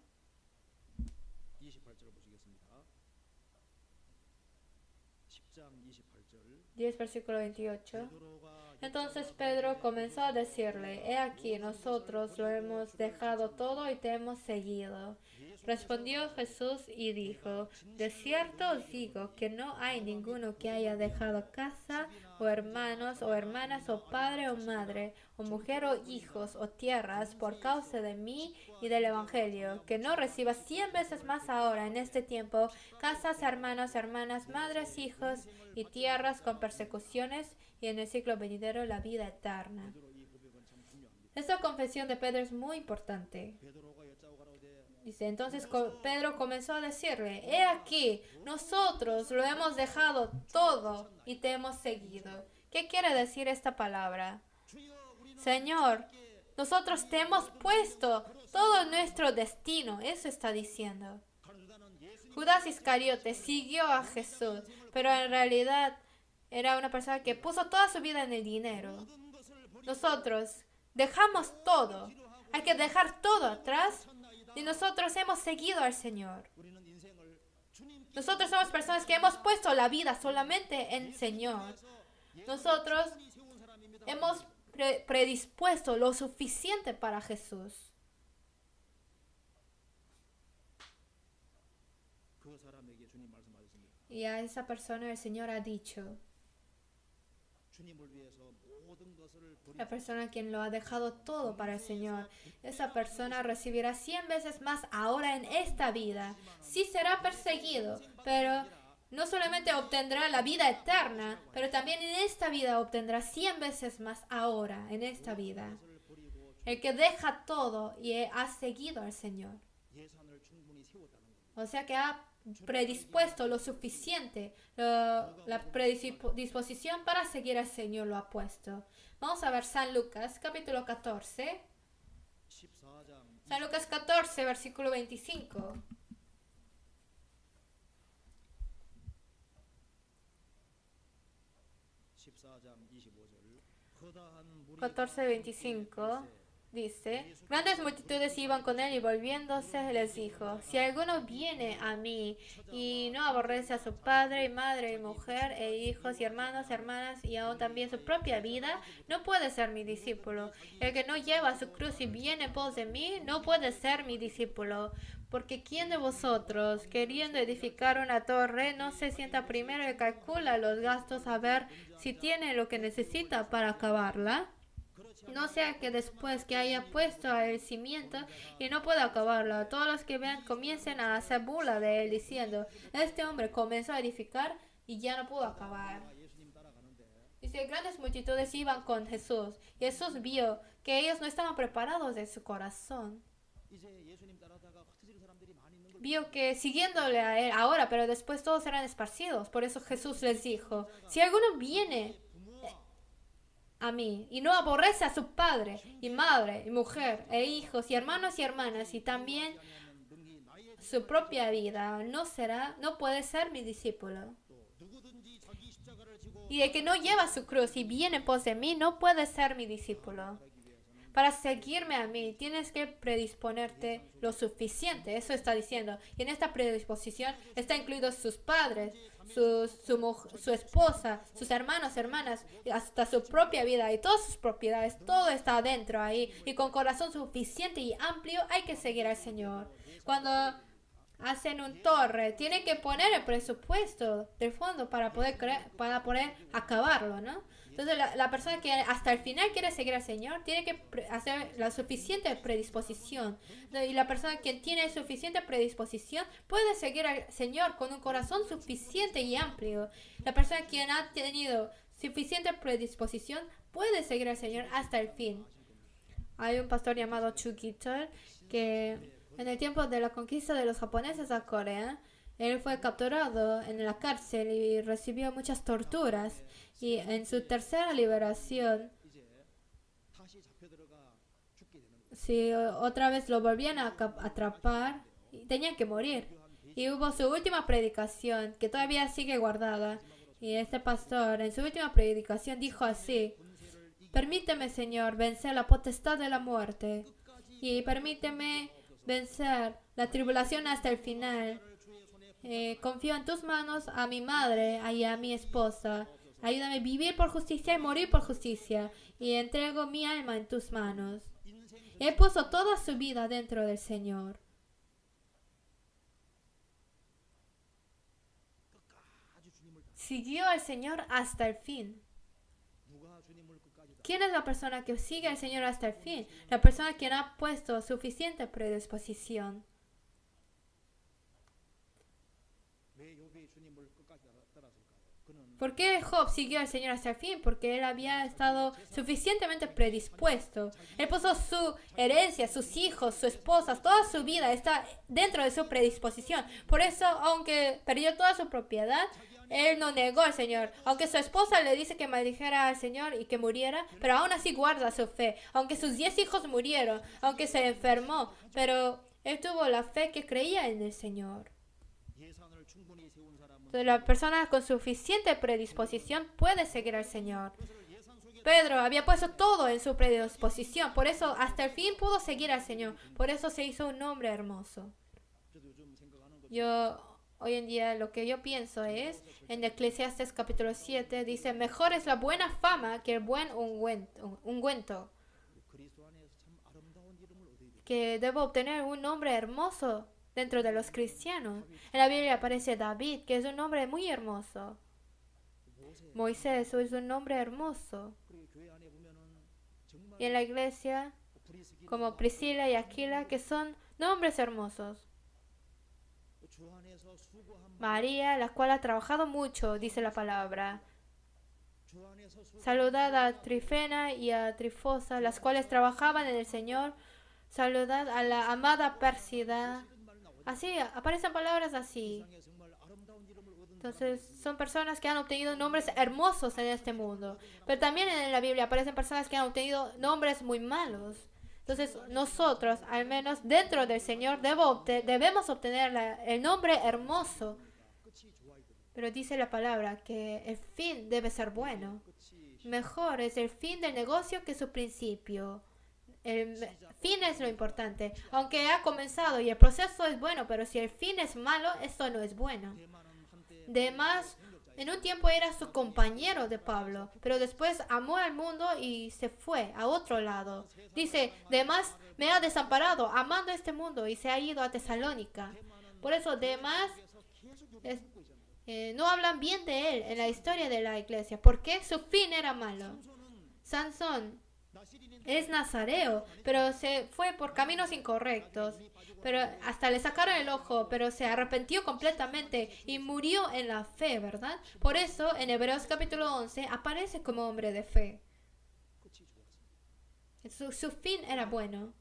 10, versículo 28. Entonces Pedro comenzó a decirle, he aquí, nosotros lo hemos dejado todo y te hemos seguido. Respondió Jesús y dijo, de cierto os digo que no hay ninguno que haya dejado casa, o hermanos, o hermanas, o padre, o madre, o mujer, o hijos, o tierras, por causa de mí y del Evangelio, que no reciba 100 veces más ahora en este tiempo, casas, hermanos, hermanas, madres, hijos, y tierras con persecuciones, y en el siglo venidero la vida eterna. Esta confesión de Pedro es muy importante. Dice, entonces Pedro comenzó a decirle, he aquí, nosotros lo hemos dejado todo y te hemos seguido. ¿Qué quiere decir esta palabra? Señor, nosotros te hemos puesto todo nuestro destino, eso está diciendo. Judas Iscariote siguió a Jesús, pero en realidad era una persona que puso toda su vida en el dinero. Nosotros dejamos todo. Hay que dejar todo atrás y nosotros hemos seguido al Señor. Nosotros somos personas que hemos puesto la vida solamente en el Señor. Nosotros hemos predispuesto lo suficiente para Jesús. Y a esa persona el Señor ha dicho, la persona a quien lo ha dejado todo para el Señor, esa persona recibirá 100 veces más ahora en esta vida. Sí será perseguido, pero no solamente obtendrá la vida eterna, pero también en esta vida obtendrá 100 veces más ahora, en esta vida. El que deja todo y ha seguido al Señor. O sea que ha predispuesto lo suficiente, la predisposición para seguir al Señor lo ha puesto. Vamos a ver San Lucas, capítulo 14. San Lucas 14, versículo 25. 14:25. dice, grandes multitudes iban con él y volviéndose les dijo, si alguno viene a mí y no aborrece a su padre y madre y mujer e hijos y hermanos, hermanas y aún también su propia vida, no puede ser mi discípulo. El que no lleva su cruz y viene en pos de mí, no puede ser mi discípulo. Porque ¿quién de vosotros, queriendo edificar una torre, no se sienta primero y calcula los gastos a ver si tiene lo que necesita para acabarla? No sea que después que haya puesto el cimiento y no pueda acabarlo, todos los que vean comiencen a hacer burla de él, diciendo, este hombre comenzó a edificar y ya no pudo acabar. Dice, grandes multitudes iban con Jesús. Jesús vio que ellos no estaban preparados de su corazón. Vio que siguiéndole a él ahora, pero después todos eran esparcidos. Por eso Jesús les dijo, si alguno viene a mí y no aborrece a su padre y madre y mujer e hijos y hermanos y hermanas y también su propia vida, no puede ser mi discípulo. Y el que no lleva su cruz y viene en pos de mí no puede ser mi discípulo. Para seguirme a mí tienes que predisponerte lo suficiente, eso está diciendo. Y en esta predisposición está incluidos sus padres, su esposa, sus hermanos, hermanas, hasta su propia vida y todas sus propiedades, todo está adentro ahí. Y con corazón suficiente y amplio hay que seguir al Señor. Cuando hacen un torre, tienen que poner el presupuesto del fondo para poder acabarlo, ¿no? Entonces la persona que hasta el final quiere seguir al Señor tiene que hacer la suficiente predisposición. Y la persona que tiene suficiente predisposición puede seguir al Señor con un corazón suficiente y amplio. La persona que ha tenido suficiente predisposición puede seguir al Señor hasta el fin. Hay un pastor llamado Chu Gi-chul que en el tiempo de la conquista de los japoneses a Corea, él fue capturado en la cárcel y recibió muchas torturas. Y en su tercera liberación, si otra vez lo volvían a atrapar, tenían que morir. Y hubo su última predicación, que todavía sigue guardada. Y este pastor, en su última predicación, dijo así: permíteme, Señor, vencer la potestad de la muerte. Y permíteme vencer la tribulación hasta el final. Confío en tus manos a mi madre y a mi esposa. Ayúdame a vivir por justicia y morir por justicia. Y entrego mi alma en tus manos. Él puso toda su vida dentro del Señor. Siguió al Señor hasta el fin. ¿Quién es la persona que sigue al Señor hasta el fin? La persona que ha puesto suficiente predisposición. ¿Por qué Job siguió al Señor hasta el fin? Porque él había estado suficientemente predispuesto. Él puso su herencia, sus hijos, su esposa, toda su vida está dentro de su predisposición. Por eso, aunque perdió toda su propiedad, él no negó al Señor. Aunque su esposa le dice que maldijera al Señor y que muriera, pero aún así guarda su fe. Aunque sus 10 hijos murieron, aunque se enfermó, pero él tuvo la fe que creía en el Señor. Entonces, la persona con suficiente predisposición puede seguir al Señor. Pedro había puesto todo en su predisposición, por eso hasta el fin pudo seguir al Señor. Por eso se hizo un hombre hermoso. Hoy en día lo que yo pienso es, en Eclesiastes capítulo 7, dice, mejor es la buena fama que el buen ungüento. Que debo obtener un nombre hermoso dentro de los cristianos. En la Biblia aparece David, que es un nombre muy hermoso. Moisés es un nombre hermoso. Y en la iglesia, como Priscila y Aquila, que son nombres hermosos. María, la cual ha trabajado mucho, dice la palabra. Saludad a Trifena y a Trifosa, las cuales trabajaban en el Señor. Saludad a la amada Pérsida. Así, aparecen palabras así. Entonces, son personas que han obtenido nombres hermosos en este mundo. Pero también en la Biblia aparecen personas que han obtenido nombres muy malos. Entonces, nosotros, al menos dentro del Señor, debemos obtener el nombre hermoso. Pero dice la palabra que el fin debe ser bueno. Mejor es el fin del negocio que su principio. el fin es lo importante. Aunque ha comenzado y el proceso es bueno, pero si el fin es malo, esto no es bueno. Además, en un tiempo era su compañero de Pablo, pero después amó al mundo y se fue a otro lado. Dice, Demas me ha desamparado amando este mundo y se ha ido a Tesalónica. Por eso Demas no hablan bien de él en la historia de la iglesia, porque su fin era malo. Sansón es nazareo, pero se fue por caminos incorrectos. Pero hasta le sacaron el ojo, pero se arrepintió completamente y murió en la fe, ¿verdad? Por eso en Hebreos capítulo 11 aparece como hombre de fe. Su fin era bueno.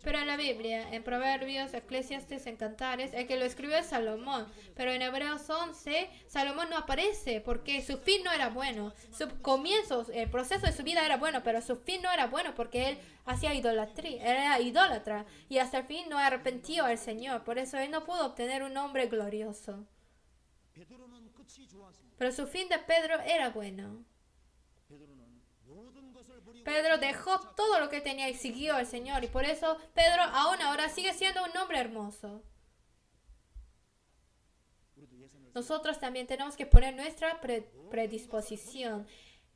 Pero en la Biblia, en Proverbios, Eclesiastes, en Cantares, el que lo escribió es Salomón. Pero en Hebreos 11, Salomón no aparece porque su fin no era bueno. Su comienzo, el proceso de su vida era bueno, pero su fin no era bueno porque él hacía idolatría, era idólatra. Y hasta el fin no arrepintió al Señor. Por eso él no pudo obtener un nombre glorioso. Pero su fin de Pedro era bueno. Pedro dejó todo lo que tenía y siguió al Señor. Y por eso Pedro aún ahora sigue siendo un hombre hermoso. Nosotros también tenemos que poner nuestra predisposición.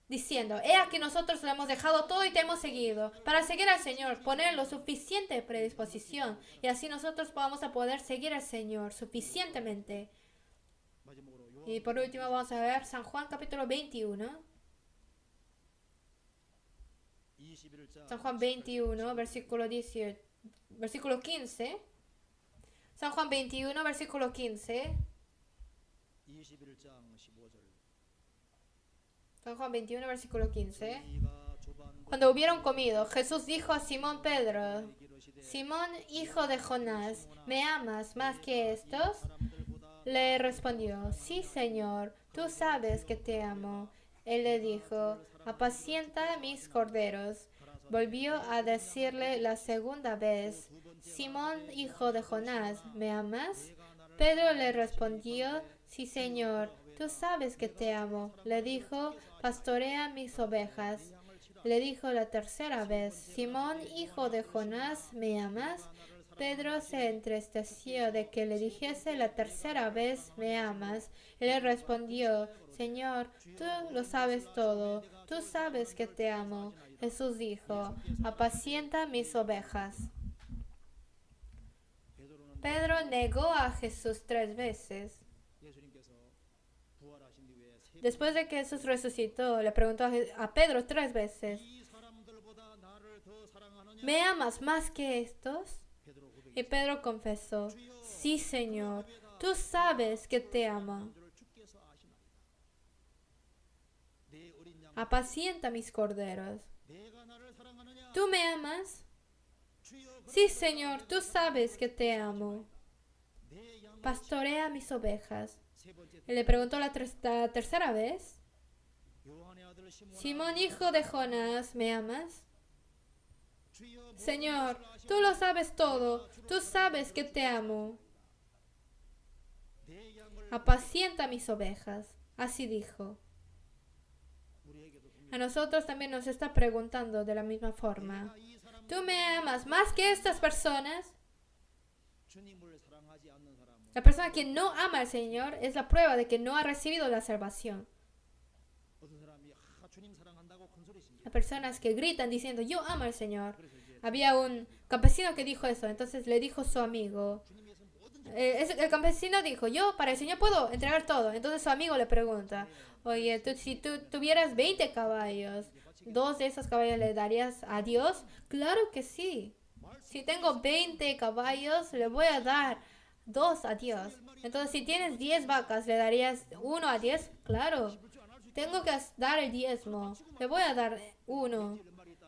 Diciendo, he aquí nosotros le hemos dejado todo y te hemos seguido. Para seguir al Señor, poner lo suficiente predisposición. Y así nosotros vamos a poder seguir al Señor suficientemente. Y por último vamos a ver San Juan capítulo 21. San Juan 21, versículo 15. San Juan 21, versículo 15. San Juan 21, versículo 15. Cuando hubieron comido, Jesús dijo a Simón Pedro, Simón, hijo de Jonás, ¿me amas más que estos? Le respondió, sí, Señor, tú sabes que te amo. Él le dijo, apacienta mis corderos. Volvió a decirle la segunda vez, Simón, hijo de Jonás, ¿me amas? Pedro le respondió, sí, Señor, tú sabes que te amo. Le dijo, pastorea mis ovejas. Le dijo la tercera vez, Simón, hijo de Jonás, ¿me amas? Pedro se entristeció de que le dijese la tercera vez, ¿me amas? Y le respondió, Señor, tú lo sabes todo, tú sabes que te amo. Jesús dijo, apacienta mis ovejas. Pedro negó a Jesús 3 veces. Después de que Jesús resucitó, le preguntó a Pedro 3 veces, ¿me amas más que estos? Y Pedro confesó, sí, Señor, tú sabes que te amo. Apacienta mis corderos. ¿Tú me amas? Sí, Señor, tú sabes que te amo. Pastorea mis ovejas. Y le preguntó la tercera vez, Simón, hijo de Jonás, ¿me amas? Señor, tú lo sabes todo, tú sabes que te amo. Apacienta mis ovejas. Así dijo. A nosotros también nos está preguntando de la misma forma. ¿Tú me amas más que estas personas? La persona que no ama al Señor es la prueba de que no ha recibido la salvación. Las personas que gritan diciendo, yo amo al Señor. Había un campesino que dijo eso, entonces le dijo su amigo. El campesino dijo, yo para el Señor puedo entregar todo. Entonces su amigo le pregunta, oye, si tú tuvieras 20 caballos, ¿2 de esos caballos le darías a Dios? Claro que sí. Si tengo 20 caballos, le voy a dar 2 a Dios. Entonces, si tienes 10 vacas, ¿le darías 1 a 10? Claro. Tengo que dar el diezmo. Le voy a dar 1.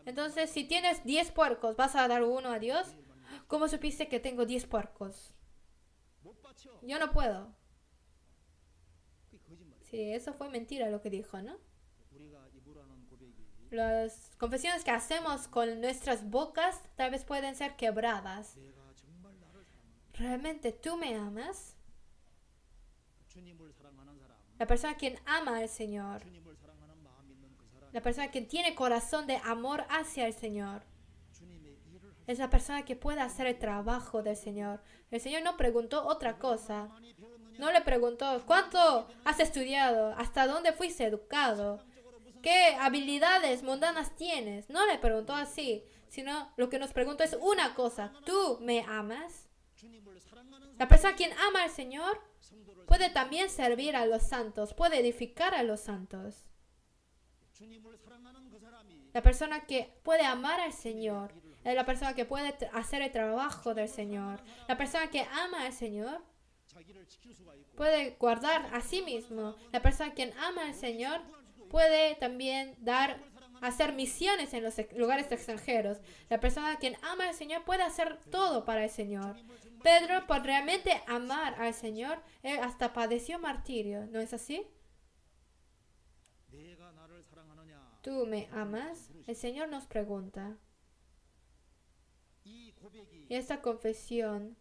Entonces, si tienes 10 puercos, ¿vas a dar 1 a Dios? ¿Cómo supiste que tengo 10 puercos? Yo no puedo. Sí, eso fue mentira lo que dijo, ¿no? Las confesiones que hacemos con nuestras bocas tal vez pueden ser quebradas. ¿Realmente tú me amas? La persona quien ama al Señor, la persona que tiene corazón de amor hacia el Señor. Es la persona que puede hacer el trabajo del Señor. El Señor no preguntó otra cosa. No le preguntó, ¿cuánto has estudiado? ¿Hasta dónde fuiste educado? ¿Qué habilidades mundanas tienes? No le preguntó así, sino lo que nos preguntó es una cosa. ¿Tú me amas? La persona quien ama al Señor puede también servir a los santos, puede edificar a los santos. La persona que puede amar al Señor es la persona que puede hacer el trabajo del Señor. La persona que ama al Señor puede guardar a sí mismo. La persona quien ama al Señor puede también hacer misiones en los lugares extranjeros. La persona quien ama al Señor puede hacer todo para el Señor. Pedro, por realmente amar al Señor, él hasta padeció martirio. ¿No es así? ¿Tú me amas? El Señor nos pregunta. Y esta confesión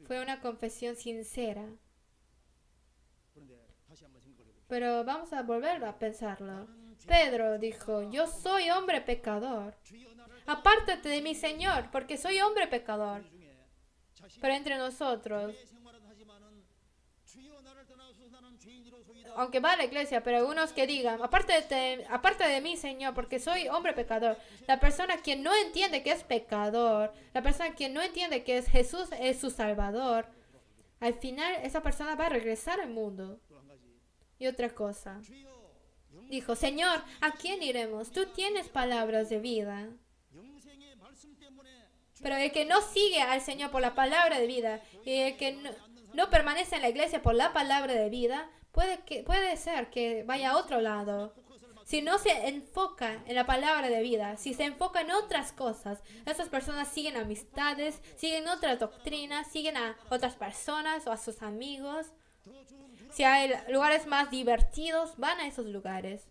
fue una confesión sincera. Pero vamos a volver a pensarlo. Pedro dijo, yo soy hombre pecador. Apártate de mí, Señor, porque soy hombre pecador. Pero entre nosotros, aunque va a la iglesia, pero algunos que digan, aparte de mí, Señor, porque soy hombre pecador. La persona que no entiende que es pecador, la persona que no entiende que Jesús es su Salvador, al final esa persona va a regresar al mundo. Y otra cosa, dijo, Señor, ¿a quién iremos? Tú tienes palabras de vida. Pero el que no sigue al Señor por la palabra de vida, y el que no permanece en la iglesia por la palabra de vida, puede ser que vaya a otro lado. Si no se enfoca en la palabra de vida, si se enfoca en otras cosas, esas personas siguen amistades, siguen otras doctrinas, siguen a otras personas o a sus amigos. Si hay lugares más divertidos, van a esos lugares.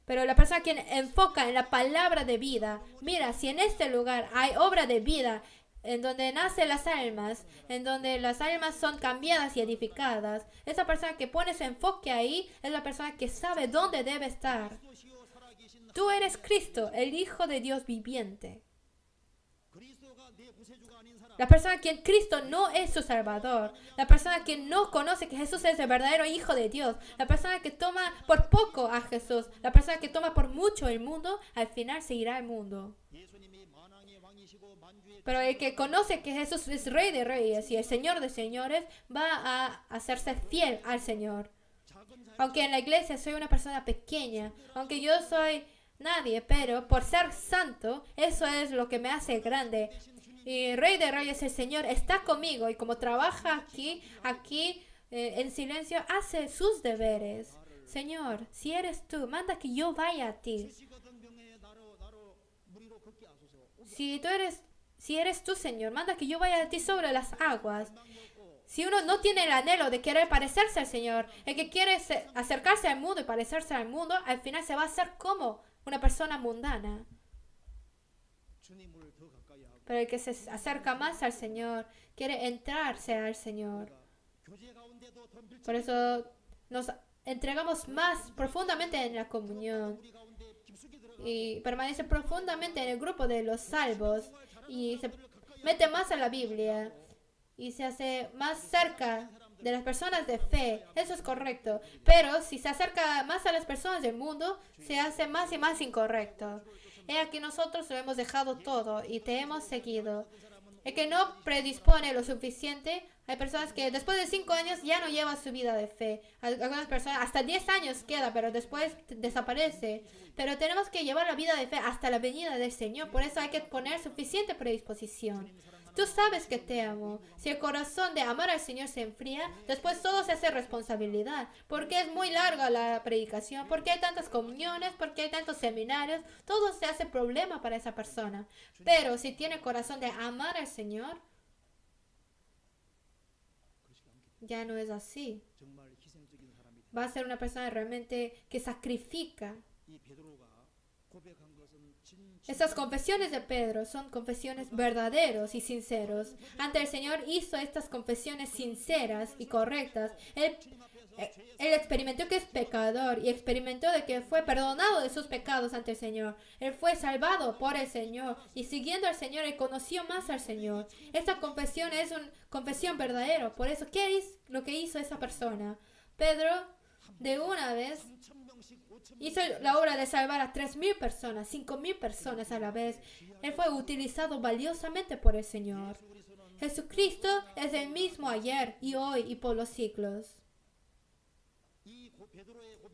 Pero la persona que enfoca en la palabra de vida, mira, si en este lugar hay obra de vida, en donde nacen las almas, en donde las almas son cambiadas y edificadas, esa persona que pone su enfoque ahí es la persona que sabe dónde debe estar. Tú eres Cristo, el Hijo de Dios viviente. La persona quien Cristo no es su Salvador, la persona que no conoce que Jesús es el verdadero Hijo de Dios, la persona que toma por poco a Jesús, la persona que toma por mucho el mundo, al final se irá al mundo. Pero el que conoce que Jesús es Rey de Reyes y el Señor de Señores, va a hacerse fiel al Señor. Aunque en la iglesia soy una persona pequeña, aunque yo soy nadie, pero por ser santo, eso es lo que me hace grande. Y Rey de Reyes, el Señor, está conmigo y como trabaja aquí en silencio, hace sus deberes. Señor, si eres tú, manda que yo vaya a ti. Si eres tú, Señor, manda que yo vaya a ti sobre las aguas. Si uno no tiene el anhelo de querer parecerse al Señor, el que quiere acercarse al mundo y parecerse al mundo, al final se va a hacer como una persona mundana. Pero el que se acerca más al Señor, quiere entrarse al Señor. Por eso nos entregamos más profundamente en la comunión y permanece profundamente en el grupo de los salvos y se mete más a la Biblia y se hace más cerca de las personas de fe. Eso es correcto. Pero si se acerca más a las personas del mundo, se hace más y más incorrecto. He aquí nosotros lo hemos dejado todo y te hemos seguido. El que no predispone lo suficiente, hay personas que después de 5 años ya no llevan su vida de fe. Algunas personas hasta 10 años queda, pero después desaparece. Pero tenemos que llevar la vida de fe hasta la venida del Señor. Por eso hay que poner suficiente predisposición. Tú sabes que te amo. Si el corazón de amar al Señor se enfría, después todo se hace responsabilidad. Porque es muy larga la predicación, porque hay tantas comuniones, porque hay tantos seminarios. Todo se hace problema para esa persona. Pero si tiene el corazón de amar al Señor, ya no es así. Va a ser una persona realmente que sacrifica. Estas confesiones de Pedro son confesiones verdaderos y sinceros. Ante el Señor hizo estas confesiones sinceras y correctas. Él Él experimentó que es pecador y experimentó de que fue perdonado de sus pecados ante el Señor. Él fue salvado por el Señor y siguiendo al Señor, él conoció más al Señor. Esta confesión es una confesión verdadera. Por eso, ¿qué es lo que hizo esa persona? Pedro, de una vez, hizo la obra de salvar a 3,000 personas, 5,000 personas a la vez. Él fue utilizado valiosamente por el Señor. Jesucristo es el mismo ayer y hoy y por los siglos.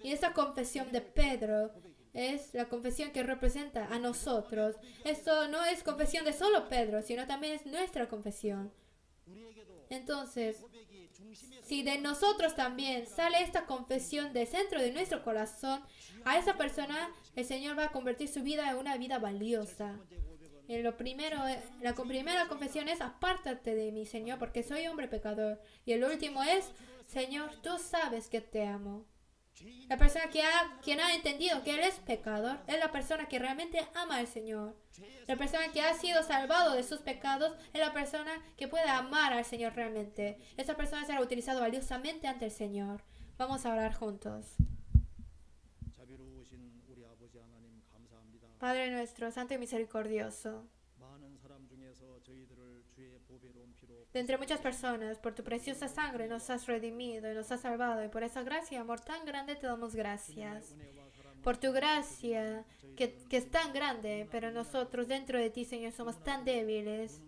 Y esta confesión de Pedro es la confesión que representa a nosotros. Esto no es confesión de solo Pedro, sino también es nuestra confesión. Entonces, si de nosotros también sale esta confesión del centro de nuestro corazón, a esa persona el Señor va a convertir su vida en una vida valiosa. La primera confesión es: apártate de mí, Señor, porque soy hombre pecador. Y el último es: Señor, tú sabes que te amo. La persona quien ha entendido que Él es pecador es la persona que realmente ama al Señor. La persona que ha sido salvado de sus pecados es la persona que puede amar al Señor realmente. Esa persona será utilizada valiosamente ante el Señor. Vamos a orar juntos. Padre nuestro, santo y misericordioso, de entre muchas personas, por tu preciosa sangre nos has redimido y nos has salvado, y por esa gracia y amor tan grande te damos gracias. Por tu gracia, que es tan grande, pero nosotros dentro de ti, Señor, somos tan débiles,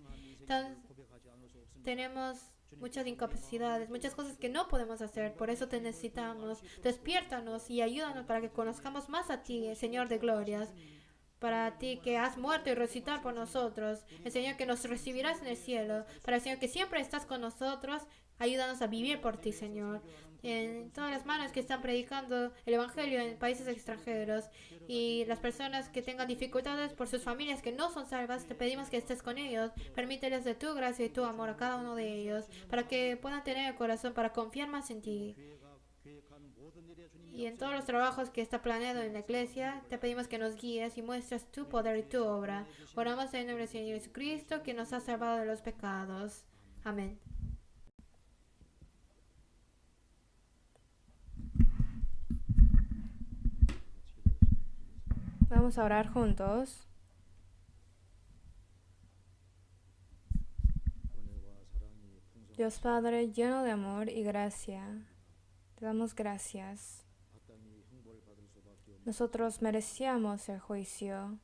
tenemos muchas incapacidades, muchas cosas que no podemos hacer. Por eso te necesitamos. Despiértanos y ayúdanos para que conozcamos más a ti, el Señor de glorias. Para ti que has muerto y resucitado por nosotros, el Señor que nos recibirás en el cielo, para el Señor que siempre estás con nosotros, ayúdanos a vivir por ti, Señor. En todas las manos que están predicando el Evangelio en países extranjeros y las personas que tengan dificultades por sus familias que no son salvas, te pedimos que estés con ellos. Permíteles de tu gracia y tu amor a cada uno de ellos, para que puedan tener el corazón para confiar más en ti. Y en todos los trabajos que está planeado en la iglesia, te pedimos que nos guíes y muestres tu poder y tu obra. Oramos en el nombre del Señor Jesucristo, que nos ha salvado de los pecados. Amén. Vamos a orar juntos. Dios Padre, lleno de amor y gracia, te damos gracias. Nosotros merecíamos el juicio,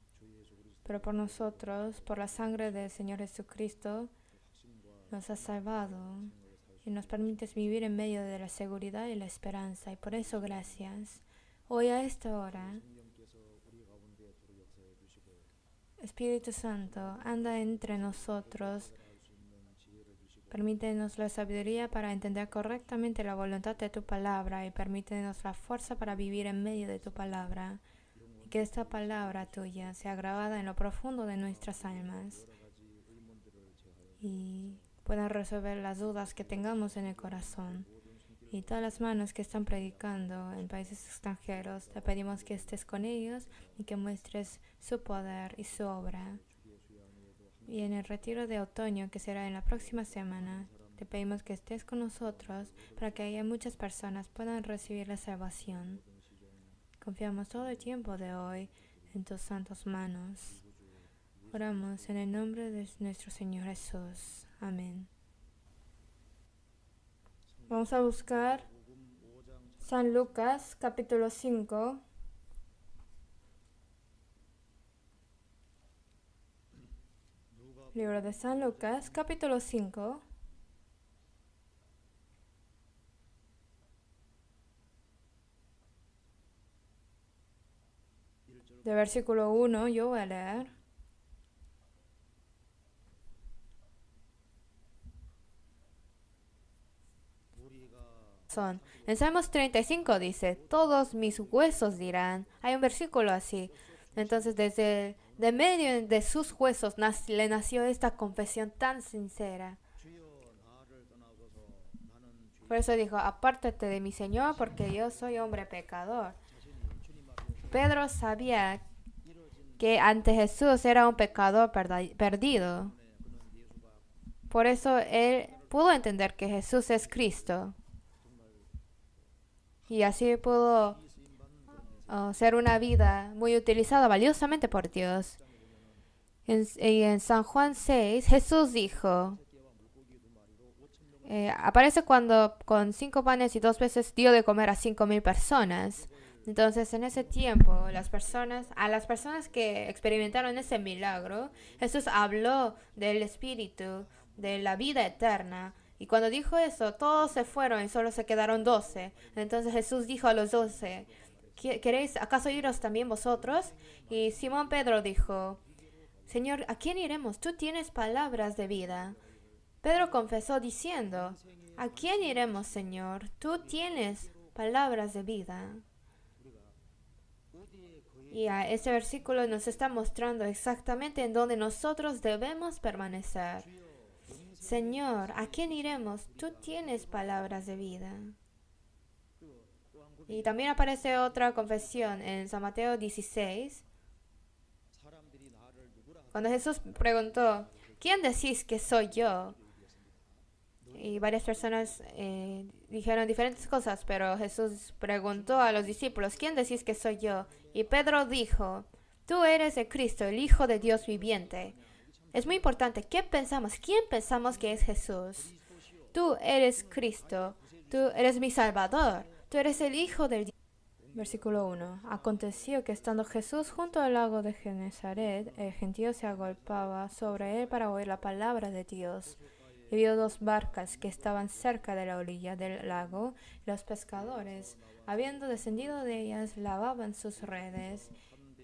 pero por nosotros, por la sangre del Señor Jesucristo, nos has salvado y nos permites vivir en medio de la seguridad y la esperanza. Y por eso gracias. Hoy a esta hora, Espíritu Santo, anda entre nosotros. Permítenos la sabiduría para entender correctamente la voluntad de tu palabra y permítenos la fuerza para vivir en medio de tu palabra. Y que esta palabra tuya sea grabada en lo profundo de nuestras almas y pueda resolver las dudas que tengamos en el corazón. Y todas las manos que están predicando en países extranjeros, te pedimos que estés con ellos y que muestres su poder y su obra. Y en el retiro de otoño, que será en la próxima semana, te pedimos que estés con nosotros para que haya muchas personas puedan recibir la salvación. Confiamos todo el tiempo de hoy en tus santas manos. Oramos en el nombre de nuestro Señor Jesús. Amén. Vamos a buscar San Lucas, capítulo 5. Libro de San Lucas, capítulo 5. De versículo 1 yo voy a leer. En Salmos 35 dice: todos mis huesos dirán. Hay un versículo así. Entonces desde de medio de sus huesos le nació esta confesión tan sincera. Por eso dijo: apártate de mi Señor, porque yo soy hombre pecador. Pedro sabía que ante Jesús era un pecador perdido. Por eso él pudo entender que Jesús es Cristo. y así pudo ser una vida muy utilizada valiosamente por Dios. En San Juan 6, Jesús dijo, aparece cuando con 5 panes y 2 peces dio de comer a 5,000 personas. Entonces, en ese tiempo, a las personas que experimentaron ese milagro, Jesús habló del Espíritu, de la vida eterna. Y cuando dijo eso, todos se fueron y solo se quedaron 12. Entonces Jesús dijo a los 12, ¿queréis acaso iros también vosotros? Y Simón Pedro dijo, Señor, ¿a quién iremos? Tú tienes palabras de vida. Pedro confesó diciendo, ¿a quién iremos, Señor? Tú tienes palabras de vida. Y a ese versículo nos está mostrando exactamente en donde nosotros debemos permanecer. Señor, ¿a quién iremos? Tú tienes palabras de vida. Y también aparece otra confesión en San Mateo 16, cuando Jesús preguntó, ¿quién decís que soy yo? Y varias personas dijeron diferentes cosas, pero Jesús preguntó a los discípulos, ¿quién decís que soy yo? Y Pedro dijo, tú eres el Cristo, el Hijo de Dios viviente. Es muy importante, ¿qué pensamos? ¿Quién pensamos que es Jesús? Tú eres Cristo, tú eres mi Salvador, tú eres el Hijo del Dios. Versículo 1. Aconteció que estando Jesús junto al lago de Genesaret, el gentío se agolpaba sobre él para oír la palabra de Dios. Y vio 2 barcas que estaban cerca de la orilla del lago, y los pescadores, habiendo descendido de ellas, lavaban sus redes.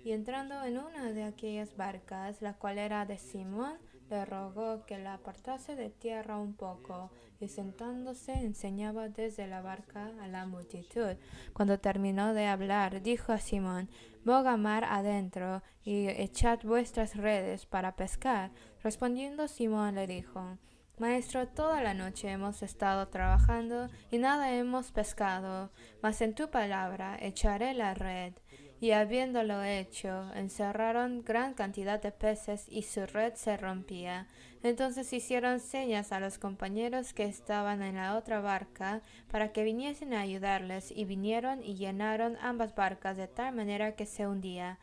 Y entrando en una de aquellas barcas, la cual era de Simón, le rogó que la apartase de tierra un poco, y sentándose enseñaba desde la barca a la multitud. Cuando terminó de hablar, dijo a Simón, boga mar adentro, y echad vuestras redes para pescar. Respondiendo Simón le dijo, Maestro, toda la noche hemos estado trabajando y nada hemos pescado, mas en tu palabra echaré la red. Y habiéndolo hecho, encerraron gran cantidad de peces y su red se rompía. Entonces hicieron señas a los compañeros que estaban en la otra barca para que viniesen a ayudarles, y vinieron y llenaron ambas barcas de tal manera que se hundía.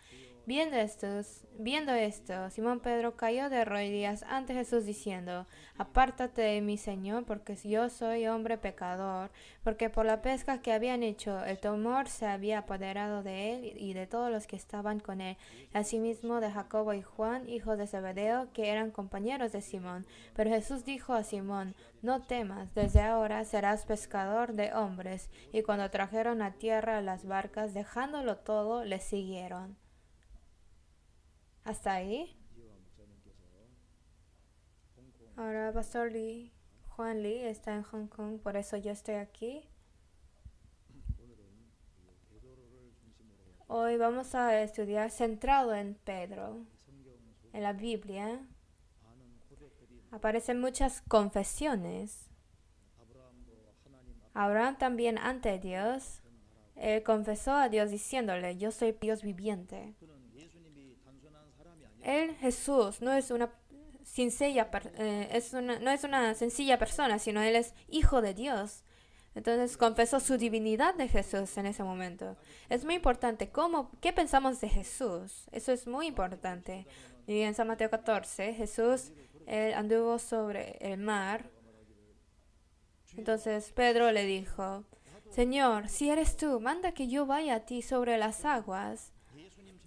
Viendo esto, Simón Pedro cayó de rodillas ante Jesús diciendo, apártate de mí, Señor, porque yo soy hombre pecador, porque por la pesca que habían hecho, el temor se había apoderado de él y de todos los que estaban con él, asimismo de Jacobo y Juan, hijos de Zebedeo, que eran compañeros de Simón. Pero Jesús dijo a Simón, no temas, desde ahora serás pescador de hombres. Y cuando trajeron a tierra las barcas, dejándolo todo, le siguieron. ¿Hasta ahí? Ahora Pastor Lee, Juan Lee está en Hong Kong, por eso yo estoy aquí. Hoy vamos a estudiar centrado en Pedro. En la Biblia aparecen muchas confesiones. Abraham también ante Dios, él confesó a Dios diciéndole, yo soy Dios viviente. Él, Jesús, no es una sencilla persona, sino Él es Hijo de Dios. Entonces confesó su divinidad de Jesús en ese momento. Es muy importante qué pensamos de Jesús. Eso es muy importante. Y en San Mateo 14, Jesús él anduvo sobre el mar. Entonces Pedro le dijo, Señor, si eres tú, manda que yo vaya a ti sobre las aguas.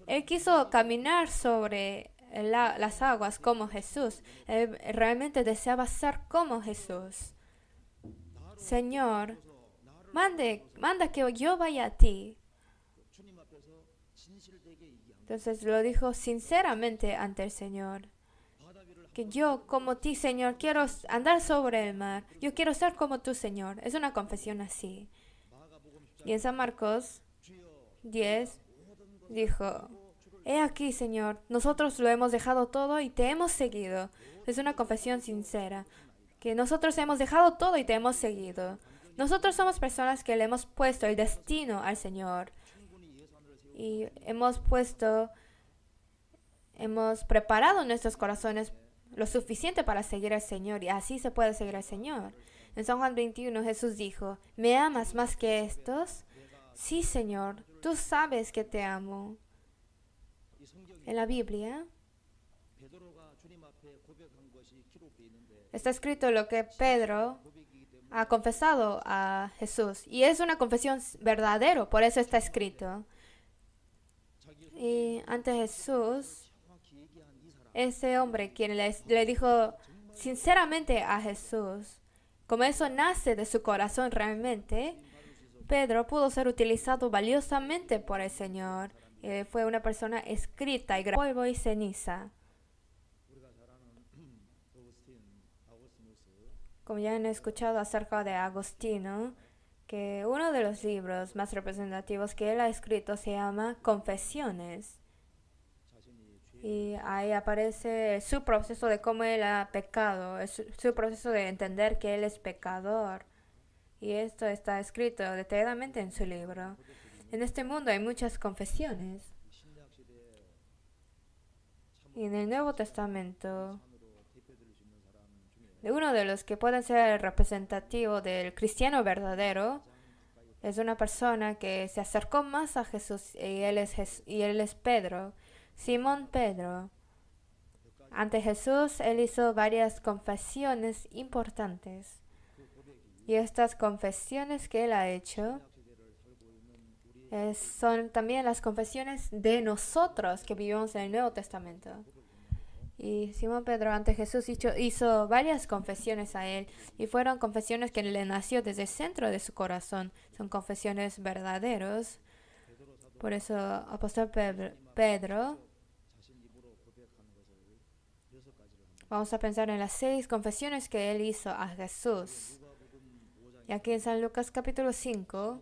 Él quiso caminar sobre las aguas como Jesús. Él realmente deseaba ser como Jesús. Señor, manda que yo vaya a ti. Entonces lo dijo sinceramente ante el Señor. Que yo, como ti, Señor, quiero andar sobre el mar. Yo quiero ser como tú, Señor. Es una confesión así. Y en San Marcos 10 dijo, he aquí, Señor, nosotros lo hemos dejado todo y te hemos seguido. Es una confesión sincera, que nosotros hemos dejado todo y te hemos seguido. Nosotros somos personas que le hemos puesto el destino al Señor. Y hemos preparado nuestros corazones lo suficiente para seguir al Señor, y así se puede seguir al Señor. En San Juan 21 Jesús dijo, ¿me amas más que estos? sí, Señor, tú sabes que te amo. En la Biblia está escrito lo que Pedro ha confesado a Jesús. Y es una confesión verdadera, por eso está escrito. Y ante Jesús, ese hombre quien le dijo sinceramente a Jesús, como eso nace de su corazón realmente, Pedro pudo ser utilizado valiosamente por el Señor. Fue una persona escrita y polvo y ceniza. Como ya han escuchado acerca de Agostino, que uno de los libros más representativos que él ha escrito se llama Confesiones. Y ahí aparece su proceso de cómo él ha pecado, su proceso de entender que él es pecador. Y esto está escrito detalladamente en su libro. En este mundo hay muchas confesiones. Y en el Nuevo Testamento, de uno de los que pueden ser representativo del cristiano verdadero, es una persona que se acercó más a Jesús y él es Pedro, Simón Pedro. Ante Jesús, él hizo varias confesiones importantes. Y estas confesiones que él ha hecho son también las confesiones de nosotros que vivimos en el Nuevo Testamento. Y Simón Pedro ante Jesús hizo varias confesiones a él, y fueron confesiones que le nació desde el centro de su corazón. Son confesiones verdaderos. Por eso apóstol Pedro, vamos a pensar en las 6 confesiones que él hizo a Jesús. Y aquí en San Lucas capítulo 5,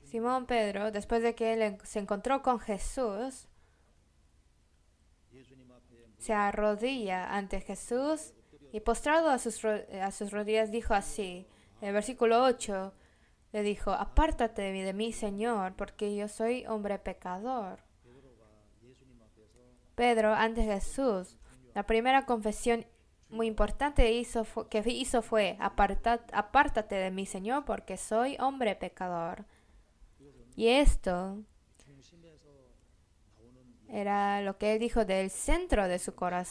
Simón Pedro, después de que él se encontró con Jesús, se arrodilla ante Jesús y postrado a sus rodillas dijo así. En el versículo 8 le dijo: apártate de mí, Señor, porque yo soy hombre pecador. Pedro ante Jesús, la primera confesión muy importante que hizo fue: apártate de mí, Señor, porque soy hombre pecador. Y esto era lo que él dijo del centro de su corazón.